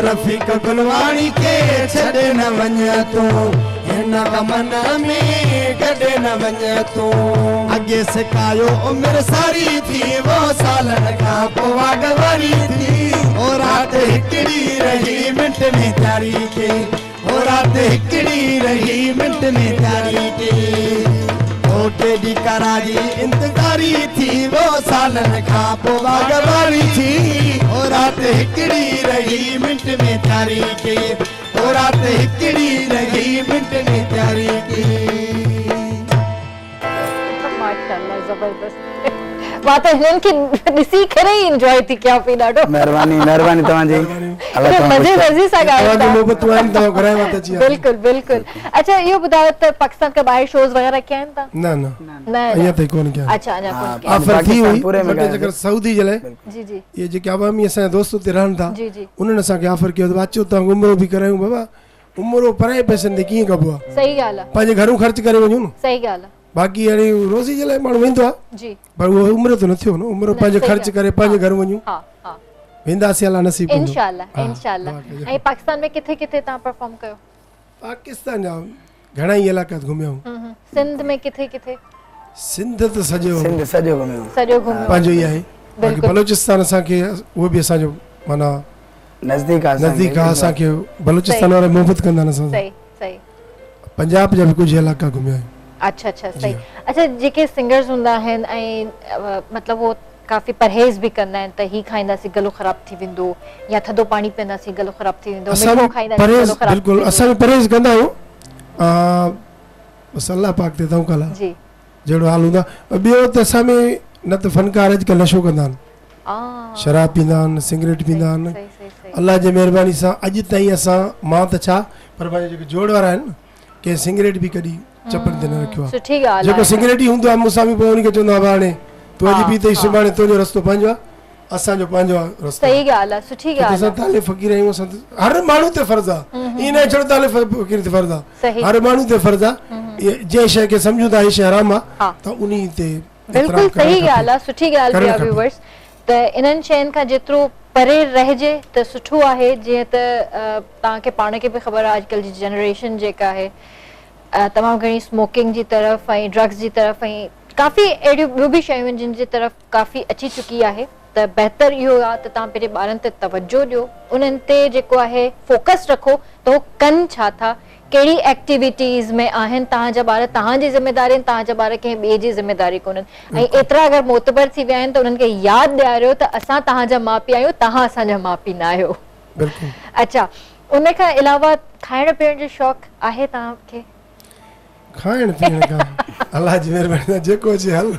रफीक गुलवाणी के छड़े न वञ तू हिन गमन में गॾे न वञ तू अॻे सिकायो उमिरि सारी थी वो सालन खां पोइ वागवारी थी ओ रात हिकड़ी रही मिंट में तैयारी की ओ रात हिकड़ी रही मिंट में तैयारी की ओ केडी करारी इंतजारी थी वो सालन खां पोइ वागवारी थी ओ रात हिकड़ी रही मिंट में तैयारी की ओ रात हिकड़ी रही मिंट में तैयारी की माशाल्लाह जबरदस्त बात है हिनन की ॾिसी करे ई एंजॉय थी कयां पई ॾाढो महिरबानी महिरबानी तव्हांजी मज़े मज़े सां ॻायो था मोहब्बत आहिनि तव्हां घुराए वरिता अची बिल्कुल बिल्कुल अच्छा इहो ॿुधायो त पाकिस्तान खां ॿाहिरि शोज़ वग़ैरह कया आहिनि तव्हां न न न अञा ताईं कोन कया अच्छा अञा कोन कया ऑफर थी हुई पूरे में बट जेकर सऊदी जे लाइ जी जी ये जेके अवामी असांजा दोस्त उते रहनि था जी जी उन्हनि असांखे ऑफर कयो त अचो तव्हां उमिरो बि करायूं बाबा उमिरो पराए पैसनि ते कीअं कबो आहे सही ॻाल्हि आहे पंहिंजे घरूं ख़र्च करे वञूं न सही ॻाल्हि आहे बाक़ी हाणे रोज़ी जे लाइ माण्हू वेंदो आहे जी पर उहो उमिरि त न थियो न उमिरि पंहिंजे सही ख़र्च आहे। करे पंहिंजे घर वञूं हा हा वेंदासीं अलाह नसीब कंदो। इंशाल्लाह हा, इंशाल्लाह वाक़ई। ऐं पाकिस्तान में किथे किथे तव्हां परफॉर्म कयो पाकिस्तान जा घणा ई इलाइक़ा घुमिया आहियूं सिंध में किथे किथे सिंध त सॼो सिंध सॼो घुमियो सॼो घुमियो पंहिंजो ई आहे बाक़ी बिल्कुलु। बलोचिस्तान असांखे उहो बि असांजो माना नज़दीक आहे नज़दीक आहे असांखे बलोचिस्तान वारा मोहबत कंदा आहिनि असां सां। सही सही पंजाब जा बि कुझु इलाइक़ा घुमिया आहियूं अच्छा अच्छा सही अच्छा जेके सिंगर्स हूंदा आहिनि ऐं मतिलबु उहो काफ़ी परहेज़ बि कंदा आहिनि त ही खाईंदासीं गलो ख़राब थी वेंदो या थधो पाणी पीअंदासीं गलो ख़राब थी वेंदो असां मिठो बि खाईंदासीं परहेज़ गलो ख़राब थी बिल्कुलु वेंदो। असां बि परहेज़ कंदा आहियूं बसि अलाह पाक ते तवकल आहे जी जहिड़ो हाल हूंदो आहे ॿियो त असां में न त फ़नकार अॼुकल्ह नशो कंदा आहिनि शराब पींदा आहिनि सिगरेट पींदा आहिनि सही सही सही अलाह जे महिरबानी सां अॼु ताईं असां मां त छा पर पंहिंजे जेके जोड़ वारा आहिनि कंहिं सिगरेट बि कॾहिं चपड़ ते न रखियो आहे सुठी ॻाल्हि जेको आहे सिगरेट ई हूंदो आहे मूंसां बि पोइ उनखे चवंदो आहे हाणे तूं अॼु पी अथई सुभाणे तुंहिंजो रस्तो पंहिंजो आहे असांजो पंहिंजो आहे रस्तो सही ॻाल्हि आहे सुठी ॻाल्हि असां आहे ताले फ़क़ीर आहियूं असां हर माण्हू ते फर्ज़ु आहे ईअं न छड़ो ताले फ़क़ीर ते फर्ज़ु सही। आहे हर माण्हू ते फर्ज़ु आहे जंहिं शइ खे सम्झूं था हीअ शइ हराम हा। आहे त उन ते बिल्कुलु सही ॻाल्हि आहे सुठी ॻाल्हि करणु बि आहे खपे। व्यूअर्स त इन्हनि शयुनि खां जेतिरो परे रहिजे त सुठो आहे जीअं त तव्हांखे पाण खे बि ख़बर आहे अॼुकल्ह जी जनरेशन जेका आहे तमामु घणी स्मोकिंग जी तरफ़ ऐं ड्रग्स जी तरफ़ ऐं काफ़ी अहिड़ियूं ॿियूं बि शयूं आहिनि जिन जी तरफ़ काफ़ी अची चुकी आहे त बहितर इहो आहे त तव्हां पंहिंजे ॿारनि ते तवजो ॾियो उन्हनि ते जेको आहे फोकस रखो त उहो कनि छा था कहिड़ी एक्टिविटीज़ में आहिनि तव्हांजा ॿार तव्हांजी ज़िमेदारी आहिनि तव्हांजा ॿार कंहिं ॿिए जी ज़िमेदारी कोन्हनि ऐं एतिरा अगरि मोतबर थी विया आहिनि त उन्हनि खे यादि ॾियारियो त असां तव्हांजा माउ पीउ आहियूं तव्हां असांजा माउ पीउ न आहियो बिल्कुलु अच्छा उन खां अलावा खाइण पीअण जो शौक़ु आहे तव्हांखे खाइण पीअण खां अलाह जी महिरबानी सां जेको अचे हल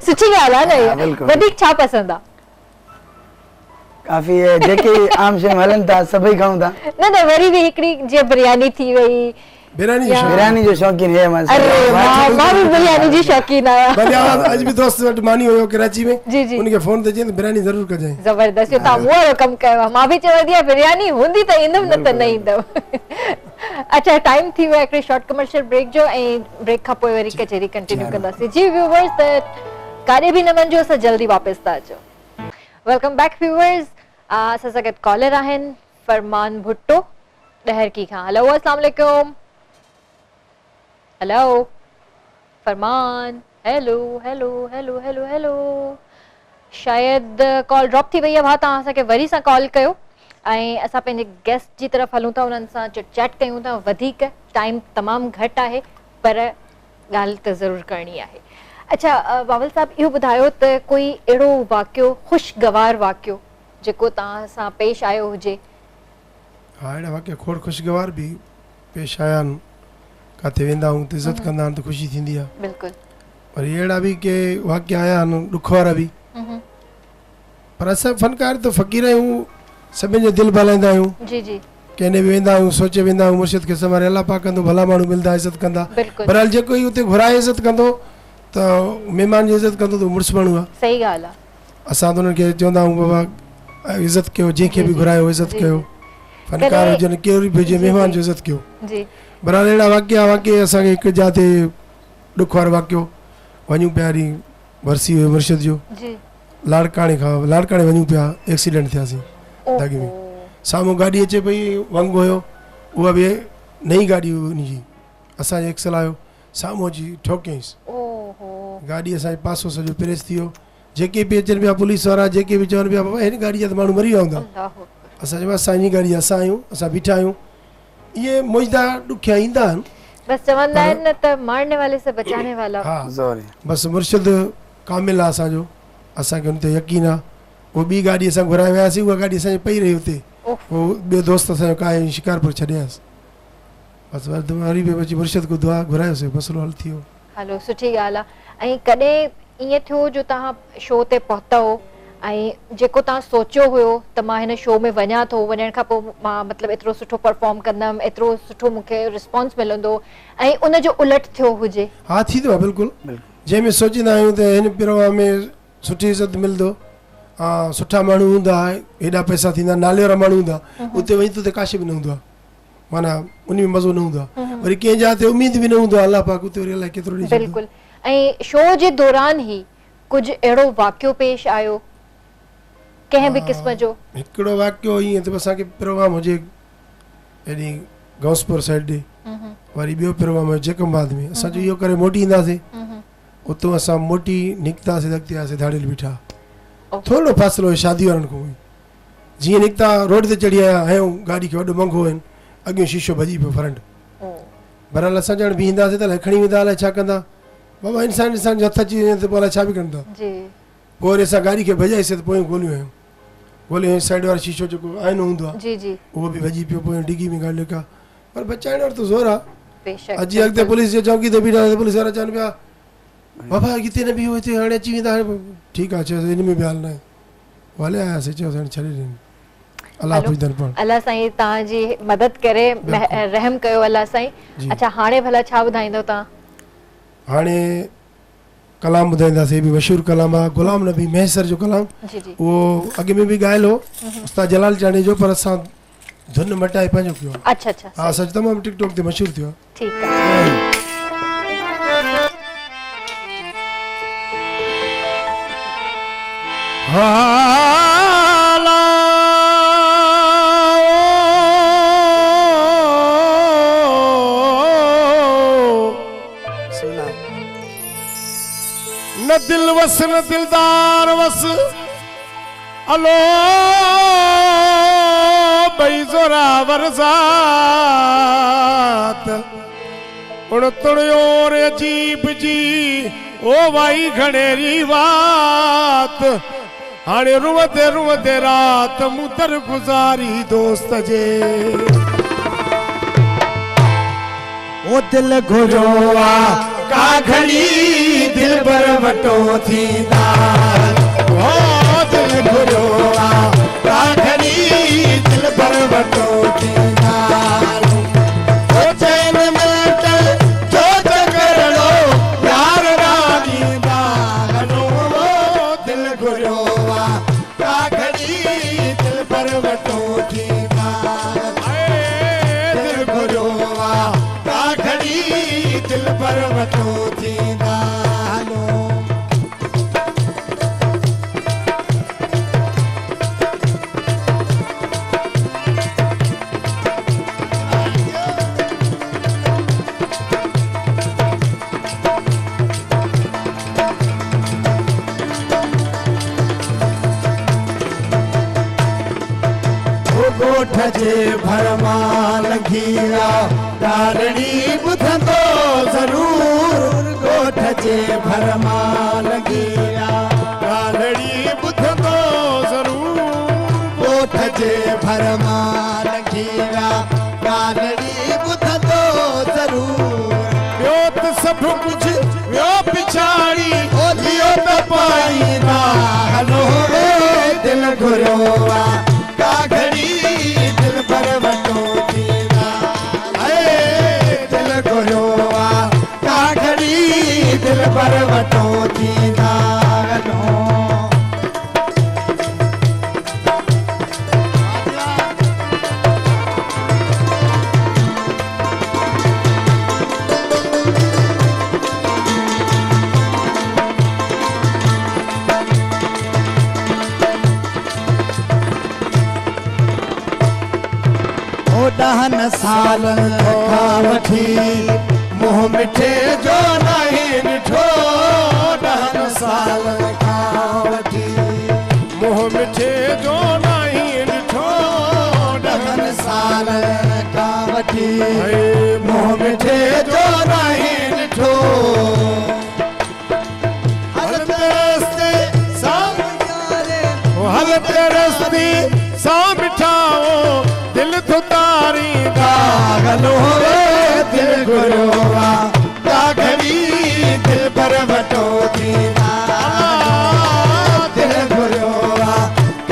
सुठी ॻाल्हि आहे न हा, इहा बिल्कुलु। वधीक छा पसंदि आहे काफ़ी जेके आम शयूं हलनि था सभई खाऊं था न न वरी बि हिकिड़ी जीअं बिरयानी थी वई बिरयानी जो या- शौक़ु बिरयानी जो शौक़ीन है मां अरे मां बि बिरयानी जी शौक़ीन आहियां भले अॼु बि दोस्त वटि मानी हुयो कराची में जी, जी। उनखे फोन ते चई त बिरयानी ज़रूरु कजांइ ज़बरदस्त इहो तव्हां मूं वारो कमु कयो आहे मां बि चवंदी आहियां बिरयानी हूंदी त ईंदमि न त न ईंदमि अच्छा टाइम थी वियो आहे हिकिड़े शॉर्ट कमर्शियल ब्रेक जो ऐं ब्रेक खां पोइ वरी कचहरी कंटिन्यू कंदासीं जी व्यूवर्स त काॾे बि न वञिजो असां जल्दी वापसि था अचो वेलकम बैक व्यूवर्स असां सां गॾु कॉलर आहिनि फरमान भुट्टो ॾहरकी खां हेलो अस्सलाम वालेकुम hello Farman hello hello hello hello hello शायदि कॉल ड्रॉप थी वई आहे भाउ तव्हां असांखे वरी सां कॉल कयो ऐं असां पंहिंजे गेस्ट जी तरफ़ हलूं था उन्हनि सां चिट चैट कयूं था वधीक टाइम तमामु घटि आहे पर ॻाल्हि त ज़रूरु करणी आहे अच्छा बाबल साहब इहो ॿुधायो त कोई अहिड़ो वाक़ियो ख़ुशगवार वाक़ियो जेको तव्हां सां पेश आयो हुजे हा अहिड़ा वाक़िया खोड़ ख़ुशगवार बि पेश आया आहिनि किथे वेंदा आहियूं त इज़त कंदा आहिनि त ख़ुशी थींदी आहे बिल्कुलु वरी अहिड़ा बि के वाक़िया आया आहिनि ॾुख वारा बि पर असां फनकार त फ़क़ीर आहियूं सभिनि जो दिलि बहलाईंदा आहियूं जी जी कंहिं बि वेंदा आहियूं सोचे वेंदा आहियूं मुर्शिद खे संभाले अलाह पाक कंदो भला माण्हू मिलंदा इज़त कंदा बिल्कुलु बहरहाल जेको ई उते घुराए इज़त कंदो त महिमान जी इज़त कंदो त मुड़ुसु माण्हू आहे सही ॻाल्हि आहे असां त उन्हनि खे चवंदा आहियूं बाबा इज़त कयो जंहिंखे बि घुरायो इज़त जी, कयो जी। फनकार हुजनि कहिड़ी बि हुजे जी, महिमान जी। जो इज़त कयो जी बहरहाल अहिड़ा वाक़िया वाक़ई असांखे हिकु जाते ॾुख वारो वाक़ियो वञूं पिया वरी वरसी हुयो मुर्शिद जो जी लाड़काणे वञूं पिया एक्सीडेंट थियासीं दागी में साम्हूं गाॾी अचे पई वंग हुयो उहा बि नई गाॾी हुई उनजी असांजो एक्सल आयो साम्हूं अची ठोकियईंसि ओहो गाॾी असांजे पासो सॼो प्रेस थी वियो जेके बि अचनि पिया पुलिस वारा जेके बि चवनि पिया बाबा हिन गाॾी जा त माण्हू मरी विया हूंदा अल्लाहु असां चयो असांजी गाॾी आहे असां आहियूं असां बीठा आहियूं इहे मुजदा ॾुखिया ईंदा आहिनि बस चवंदा आहिनि न त मारने वाले से बचाने वाला हा ज़ोर है। बसि मुर्शिद कामिल आहे असांजो असांखे हुन ते यकीन आहे उहो ॿी गाॾी असां घुराए वियासीं उहा गाॾी असांजी पई रही हुते ओह। पोइ ॿियो दोस्त असांजो काए शिकारपुर छॾियासीं बसि वरी बि अची मुर्शिद को दुआ घुरायोसीं मसलो हल थी वियो हलो सुठी ॻाल्हि आहे ऐं कॾहिं ईअं थियो जो तव्हां शो ते पहुतव ऐं जेको तव्हां सोचियो हुयो त मां हिन शो में वञा थो वञण खां पोइ मां मतिलबु एतिरो सुठो परफॉर्म कंदमि एतिरो सुठो मूंखे रिस्पॉन्स मिलंदो ऐं उनजो उलट थियो हुजे हा थींदो आहे बिल्कुलु जंहिंमें सोचींदा आहियूं त हिन प्रोग्राम में सुठी इज़त मिलंदो हा सुठा माण्हू हूंदा हेॾा पैसा थींदा नाले वारा माण्हू हूंदा उते वञी त काश बि न हूंदो आहे माना उन में मज़ो न हूंदो आहे वरी कंहिंजा ते उमेद बि न हूंदो आहे अलाह पाक उते वरी अलाए केतिरो ॾींहुं छॾींदो। बिल्कुलु ऐं शो जे दौरान ई कुझु अहिड़ो वाक़ियो पेश आयो कंहिं बि क़िस्म जो हिकिड़ो वाक़ियो ईअं त असांखे प्रोग्राम हुजे हेॾी गौसपुर साइड ॾे वरी ॿियो प्रोग्राम हुयो जेकमबाद में असां जो इहो करे मोटी ईंदासीं उतां असां मोटी निकितासीं अॻिते आयासीं धाड़ियल बीठा थोरो फ़ासिलो हुयो शादी वारनि खां जीअं निकिता रोड ते चढ़ी आया हयूं गाॾी खे वॾो मंगो आहिनि अॻियो शीशो भॼी पियो फ्रंट बहरहाल असां ॼण बीहंदासीं त अलाए खणी वेंदा अलाए छा कंदा बाबा इंसान जो हथु अची वञे त पोइ अलाए छा बि कंदा जी पोइ वरी असां गाॾी खे भॼाईसीं त पोइ ॻोल्हियूं आहियूं ॻोल्हियूं साइड वारो शीशो जेको आइनो हूंदो आहे जी जी उहो बि भॼी पियो पोइ डिगी में गाॾी लिका पर बचाइण वारो त ज़ोर आहे बेशक अॼु अॻिते पुलिस जे चौकी ते बीठा पुलिस वारा चवनि पिया बाबा हिते न बीहो हिते हाणे अची वेंदा हाणे ठीकु आहे चयोसीं हिन में बि हाल न आहे हले आयासीं चयोसीं हाणे छॾे ॾिनो अल्लाह पुजदन पण अल्लाह साईं तव्हांजी मदद करे रहम कयो अल्लाह साईं। अच्छा हाणे भला छा ॿुधाईंदो तव्हां? हाणे कलाम ॿुधाईंदासीं, बि मशहूर कलाम आहे गुलाम नबी मैसर जो कलाम। जी जी वो अॻे में बि ॻायल हो उस्ताद जलाल चाणी जो, पर असां धुन मटाए पंहिंजो कयो। अच्छा अच्छा हा सच तमामु टिकटॉक ते मशहूर थियो। ठीकु आहे। न दिल वस न दिलदार वस अलो बई जोरा वरसात उण तुड़ियोर अजीब जी ओ वाई घणेरी बात हाणे रुवते रुवते रात मुतर गुजारी दोस्त जे ओ दिल घुरो का घड़ी दिल बर वटो थींदा ओ दिल घुरो का घड़ी दिल बर वटो थींदा ओ चैन मिट जो चकरड़ो यार रानीदा हलो दिल घुरो का घड़ी दिल बर वटो थींदा दिल घुरो का घड़ी दिल बर वटो थींदा गोठ जे भरमा लंघीरा तारणी ॿुधंदो ज़रूर गोठ जे भरमा लंघीरा तारणी ॿुधंदो ज़रूर गोठ जे भरमा लंघीरा तारणी ॿुधंदो ज़रूर ॿियो त सभु कुझु ॿियो पिछाड़ी ओधियो त पाईंदा हलो दिल घुरियो का घड़ी दिल पर वटो थींदा दिल घुरियो का घड़ी दिल पर वटो थींदा ॾहनि सालनि खां वठी मुंहुं मिठे जो नहीं ॾिठो ॾहनि सालनि खां वठी मुंहुं मिठे जो नहीं ॾिठो ॾहनि सालनि खां वठी मुंहुं मिठे जो नहीं ॾिठो हलते रस्ते रस्ते सां मिठाओ दिल तो तारी दागलो दिल घुरो का घड़ी दिल पर वटो थींदा दिल घुरो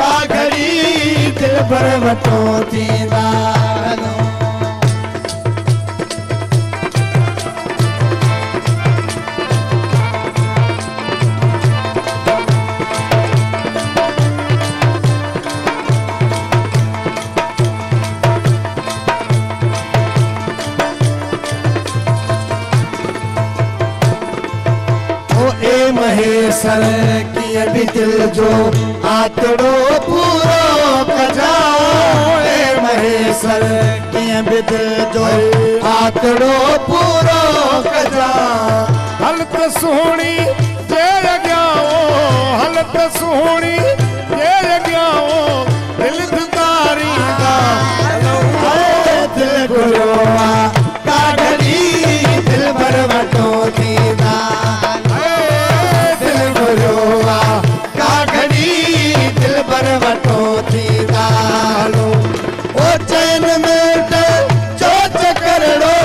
का घड़ी दिल पर वटो थींदा महेश्वर कीअं बि दिल जो आतड़ो पूरो कजाओ महेश्वर कीअं बि दिल जो आतड़ो पूरो कजा हलत सुहिणी जे अॻियां हलत सुहिणी जे अॻियां दिल दुकारींदा दिल घुरो का घड़ी दिल भर वटो थींदा का घड़ी दिल पर वटो थींदा ओ चैन मिट जो चकरड़ो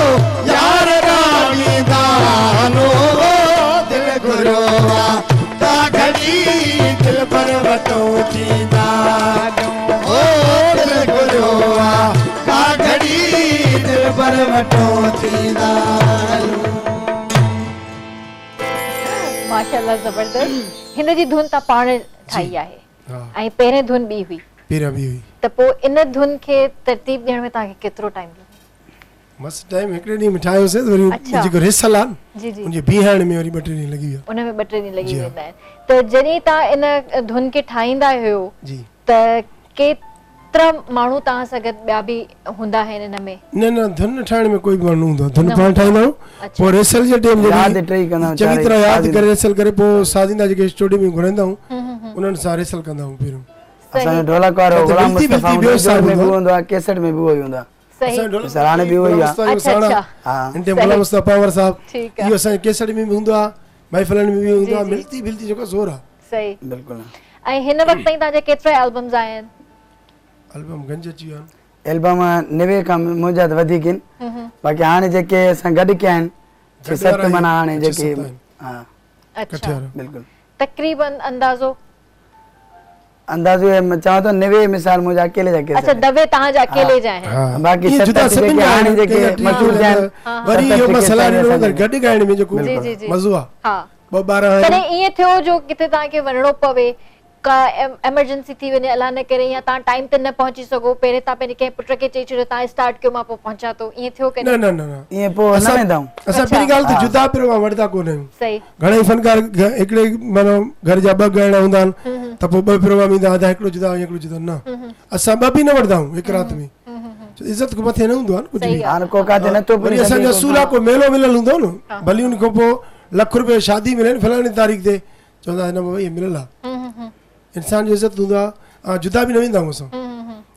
यार रानीदा दिल घुरो का घड़ी दिल पर वटो थींदा ओ दिल यार वटो थींदा माशाल्लाह जबरदस्त हिन जी धुन त पाण ठाही आहे हा ऐं पहिरें धुन ॿी हुई पहिरियां बि हुई त पोइ इन धुन खे तरतीब ॾियण में तव्हांखे केतिरो टाइम लॻो मस्त टाइम हिकिड़े ॾींहुं में ठाहियोसीं त वरी अच्छा। जेको रिहर्सल आहे जी जी उनजे बीहण में वरी 2-3 ॾींहं लॻी विया उन में 2-3 ॾींहं लॻी जी हा। वेंदा आहिनि त जॾहिं तव्हां इन धुन खे ठाहींदा हुयो जी त केतिरा माण्हू तव्हां सां गॾु ॿिया बि हूंदा आहिनि इन में न धुन ठाहिण में कोई बि माण्हू हूंदो आहे धुन पाण ठाहींदा आहियूं अच्छा। पोइ रिहर्सल जे टाइम यादि टई कंदा आहियूं, चङी चारई तरह यादि साज़िंदा। करे रिहर्सल करे पोइ साज़िंदा जेके स्टूडियो में घुराईंदा आहियूं उन्हनि सां रिहर्सल कंदा आहियूं पहिरियों असांजो ढोलक वारो त गुलाम मिलती मुस्तफा ॿियो हुन सां में बि हूंदो हूंदो आहे कैसेट में बि उहो ई हूंदो आहे सही सराहने बि उहो ई आहे अच्छा अच्छा हाँ इन टाइम गुलाम मुस्तफा पावर साहब ठीकु आहे इहो असांजे केसट में बि हूंदो आहे महफ़िलनि में बि हूंदो आहे जी। मिलती भिलती जेको ज़ोर आहे सही बिल्कुलु ऐं हिन वक़्त ताईं तव्हांजा केतिरा एल्बम्स आया आहिनि एल्बम गंज अची विया आहिनि एल्बम 90 खां मुंहिंजा त वधीक आहिनि बाक़ी हाणे जेके असां गॾु कया आहिनि 6-7 माना हाणे जेके हा अच्छा बिल्कुलु तकरीबन अंदाज़ो अंदाज़ो है मैं चाहता हूं 90 मिसाल मुझे अकेले जाके अच्छा दबे तव्हांजा अकेले जा आहिनि हा बाकी ईअं जुदा 70 सभिनि जेके जा हाणे आहिनि, जेके कंहिंजा मशहूर टीह थिया आहिनि। आहिनि वरी इहो मसला ॾिनो त गॾु ॻाइण में जेको जी, जी, जी। मज़ो आहे हा 2-12 आहिनि कॾहिं ईअं थियो जो किथे तव्हांखे वञिणो पवे का एमरजेंसी थी वञे अलाह न करे या तव्हां टाइम ते न पहुची सघो पहिरें तव्हां पंहिंजे कंहिं पुट खे चई छॾियो तव्हां स्टार्ट कयो मां पोइ पहुचां थो ईअं थियो न कॾहिं न न न ये पो न वेंदा आहियूं असां पहिरीं ॻाल्हि त जुदा पियो वठंदा कोन आहियूं सही घणेई फनकार हिकिड़े माना घर जा 2 ॻाइणा हूंदा आहिनि त पोइ 2 प्रोग्राम ईंदा आहिनि हिकिड़ो जुदा हिकिड़ो जुदा न असां 2 बि न वठंदा आहियूं हिकु राति में इज़त को मथे न हूंदो आहे कुझु बि हाणे को काथे नथो वरी पुरी असांजा सूला को मेलो मिलियल हूंदो न भली उन खां पोइ ₹1,00,000 शादी मिले फलाणी तारीख़ ते चवंदा हिन में भई मिलियल आहे इंसान जी इज़त हूंदो आहे जुदा बि न वेंदा आहियूं असां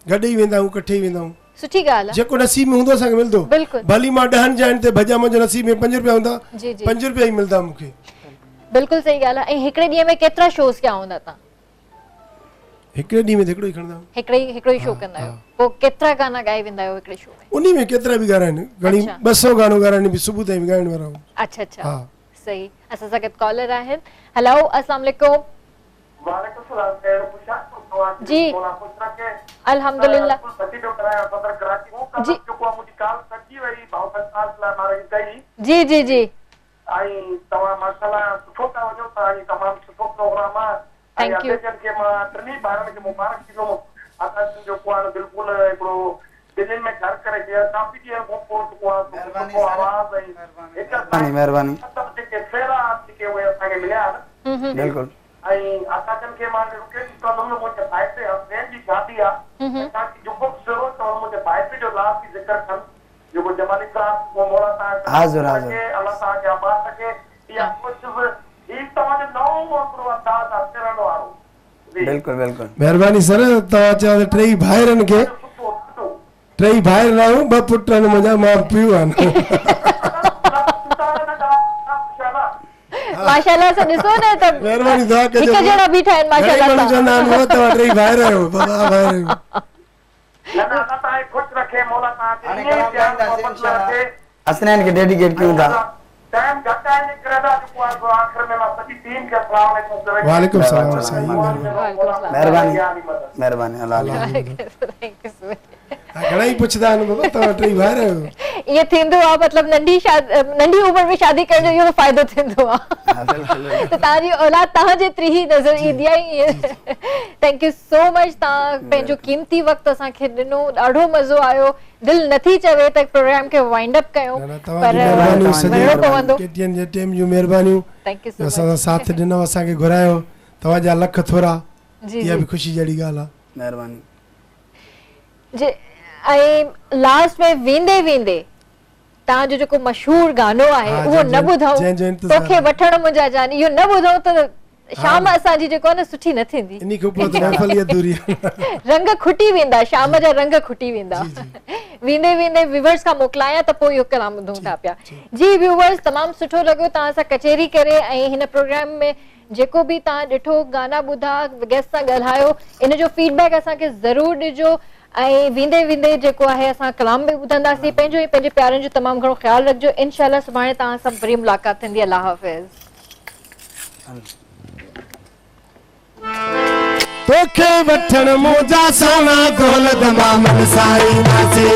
गॾु ई वेंदा आहियूं इकठे ई वेंदा आहियूं सुठी ॻाल्हि आहे जेको नसीब में हूंदो असांखे मिलंदो बिल्कुलु भली मां 10 जाइनि ते भॼा मुंहिंजे नसीब में ₹5 हूंदा जी जी ₹5 ई मिलंदा मूंखे बिल्कुलु सही ॻाल्हि आहे ऐं हिकिड़े ॾींहं में केतिरा शोज़ कया हूंदा तव्हां हिकिड़े ॾींहं में हिकिड़ो ई खणंदा आहियूं हिकिड़ो ई शो कंदा आहियो पोइ केतिरा गाना ॻाए वेंदा आहियो हिकिड़े शो में उन में केतिरा बि गाना आहिनि घणी अच्छा। 200 गानो ॻाइनि बि सुबुह ताईं ॻाइण वारा आहियूं अच्छा अच्छा हा सही असां सां गॾु कॉलर आहिनि हेलो अस्सलाम वालेकुम वालेकुम सलाम खैर पुछा जी अल्हम्दुलिल्लाह जी मुंहिंजी कॉल कटी वई भाउ फसाल लाइ मां कई जी जी जी ऐं तव्हां माशाल्लाह सुठो था वञो था ऐं तमामु सुठो प्रोग्राम आहे Thank you. खे मां टिनी ॿारनि खे मुबारक थींदुमि असां जेको आहे बिल्कुलु हिकिड़ो दिल्ली में घर करे जीअं काफ़ी ॾींहं खां पोइ जेको आहे सुठो आवाज़ ऐं हिकु मेहरबानी सभु जेके फेरा जेके उहे असांखे मिलिया आहिनि बिल्कुलु ऐं असांजनि खे मां रुके कंदुमि मुंहिंजे भाइटे हसनैन जी शादी आहे ताकि जेको बि ज़रूरत आहे मुंहिंजे भाइटे जो लाभ बि ज़िक्र कनि जेको जमानी साहब वो मोला तव्हां हाज़िर, हाज़िर। अल्लाह तव्हांखे आबाद रखे इहा कुझु बि ही तव्हांजो नओं हिकिड़ो अंदाज़ आहे फिरण वारो जी बिल्कुलु बिल्कुलु महिरबानी सर तव्हां चयो त 3 भाइरनि खे सुठो सुठो 3 भाइर न आहियूं 2 पुट आहिनि मुंहिंजा मां पीउ आहिनि माशाल्लाह से ॾिसो न त महिरबानी दुआ कजो हिकु जहिड़ा बीठा आहिनि घणेई माण्हू माशाल्लाह चवंदा आहिनि "उहो तव्हां 3 भाइर आहियो बाबा भाइर आहियो अल्लाह तव्हांखे ख़ुशि रखे मौला तव्हांखे ईअं ई प्यार मोहब्बत रखे हसनैन के डेडिकेट क्यों था टाइम घटि आहे इन करे था जेको आहे सो आख़िर में मां सॼी टीम खे अस्सलाम वालेकुम करे वालेकुम सलाम साईं महिरबानी मेहरबानी मेहरबानी अल्लाह Thank you so much. घणेई पुछंदा आहिनि बाबा तव्हां 3 भाइर आहियो ये थींदो आहे मतिलबु नंढी उमिरि में शादी करण जो इहो फ़ाइदो थींदो आहे त तव्हांजी औलाद तव्हां जेतिरी ई नज़र ईंदी आहे ईअं थैंक यू सो मच तव्हां पंहिंजो कीमती वक़्तु असांखे ॾिनो ॾाढो मज़ो आयो दिलि नथी चवे त प्रोग्राम खे वाइंड अप कयूं पर वञिणो पवंदो केटीएन जे टीम जूं महिरबानियूं थैंक यू सो असां मच सां साथ ॾिनो असांखे घुरायो तव्हांजा लख थोरा जी इहा जी बि ख़ुशी जहिड़ी ॻाल्हि आहे मेहरबानी जे ऐं लास्ट में वेंदे वेंदे तव्हांजो जेको मशहूर गानो आहे हा, उहो न जंहिंजो ॿुधऊं इंतज़ारु तोखे वठण मुंहिंजा जान इहो न ॿुधऊं त शाम असांजी जेको आहे न सुठी न थींदी इन खां पोइ त महफ़िल ई अधूरी आहे रंग खुटी वेंदा शाम जा रंग खुटी वेंदा वेंदे वेंदे व्यूवर्स खां मोकिलायां त पोइ इहो कलाम ॿुधूं था पिया जी व्यूवर्स तमामु सुठो लॻो तव्हां सां कचेरी करे ऐं हिन प्रोग्राम में जेको बि तव्हां ॾिठो गाना ॿुधा गेस्ट सां ॻाल्हायो इन जो फीडबैक असांखे ज़रूरु ॾिजो ऐं वेंदे वेंदे जेको आहे असां कलाम बि ॿुधंदासीं पंहिंजो ऐं पंहिंजे प्यारनि जो तमामु घणो ख़्यालु रखिजो इनशाला सुभाणे तव्हां सां वरी मुलाक़ात थींदी अल्लाह हाफ़िज़ तोखे वठण मुंहिंजा सोना दौलत मामल साईं दासे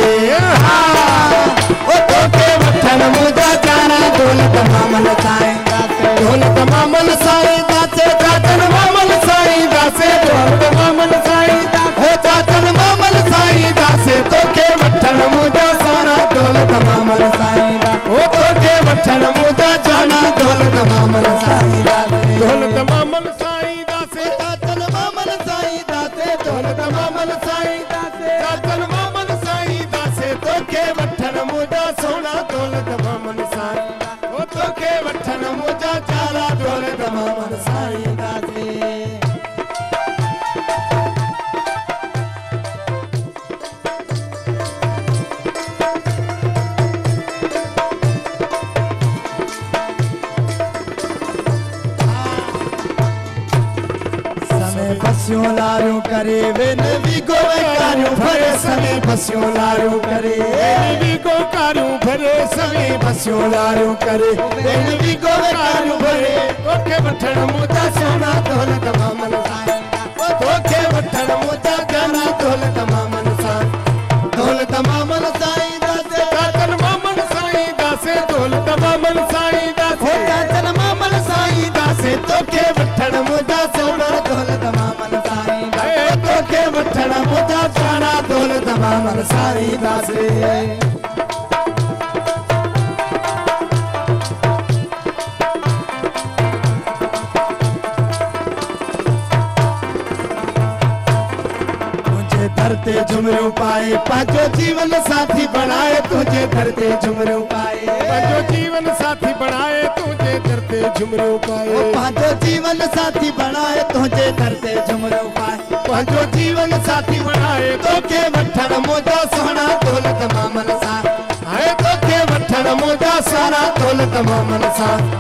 ओ तोखे वठण मुंहिंजा जाना दौलत मामल साईं दासे दौलत मामल साईं दासे चाचन मामल साईं दासे दौलत मामल साईं दासे चाचन मामल साईं दासे तोखे वठण मुंहिंजा सोना दौलत मामल साईं दासे ओ तोखे वठण मुंहिंजा जाना दौलत मामल साईं दासे दौलत मामल साईं दासे चाचन मामल साईं दासे दौलत मामल साईं दासे चाचन मामल साईं दासे तोखे वठण मुंहिंजा सोना दौलत मामल साईं ओ तोखे वठण मुंहिंजा चाला दौलत मामल साईं दासे फसियो लारियो करे वेन भी गोकारियो भरे समय फसियो लारियो करे वेन भी गोकारियो भरे समय फसियो लारियो करे वेन भी गोकारियो भरे तोखे वठण मुंहिंजा सोना दौलत मामल साईं ओ तोखे वठण मुंहिंजा जाना दौलत मामल साईं दौलत मामल साईं दासे चाचन मामल साईं दासे दौलत मामल साईं दासे चाचन मामल साईं दासे तोखे वठण मुंहिंजा सोना दौलत मामल साईं दासे तोखे वठण मुंहिंजा जाना दौलत मामल साईं दासे धरते झुमरियो पाए पांचो जीवन साथी बनाए तुझे धरते झुमरियो पाए पांचो जीवन साथी बनाए तुझे धरते झुमरियो पाए पांचो जीवन साथी बनाए तुझे धरते झुमरियो पाए पांचो जीवन साथी बनाए तोखे वठण मुंहिंजा सोना दौलत मामल साईं हाय तोखे वठण मुंहिंजा सोना दौलत मामल साईं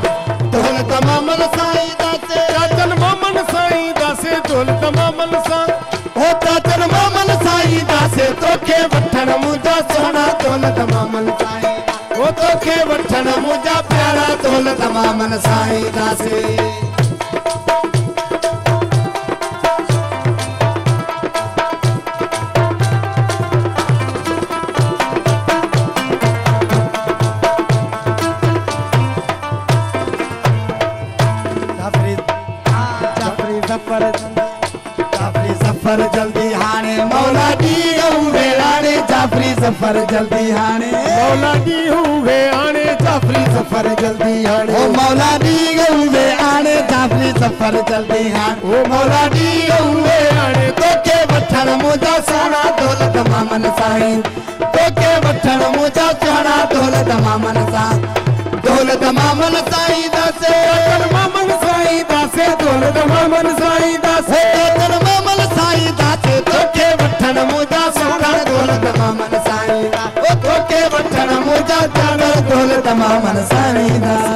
दौलत मामल साईं दासे चाचन मामल साईं दासे दौलत मामल साईं ओ चाचन मामल साईं दासे तोखे वठण मुंहिंजा सोना दौलत मामल साईं ओ तोखे वठण मुंहिंजा प्यारा दौलत मामल साईं दासे जाफरी जल्दी हाणे मौला दी हुए आने जाफरी सफर जल्दी हाणे मौला दी हुए आने जाफरी सफर जल्दी हाणे ओ मौला दी हुए आने जाफरी सफर जल्दी हाणे ओ मौला दी हुए आने तोखे वठण मुंहिंजा सोना दौलत मामल साईं तोखे वठण मुंहिंजा सोना दौलत मामल साईं दौलत मामल साईं दासे मामल साईं दासे दौलत मामल साईं दासे मामल साईं दासे तोखे वठण मुंहिंजा सोना दौलत मामल साईं ओ तोखे वठण मुंहिंजा जाना दौलत मामल साईं दासे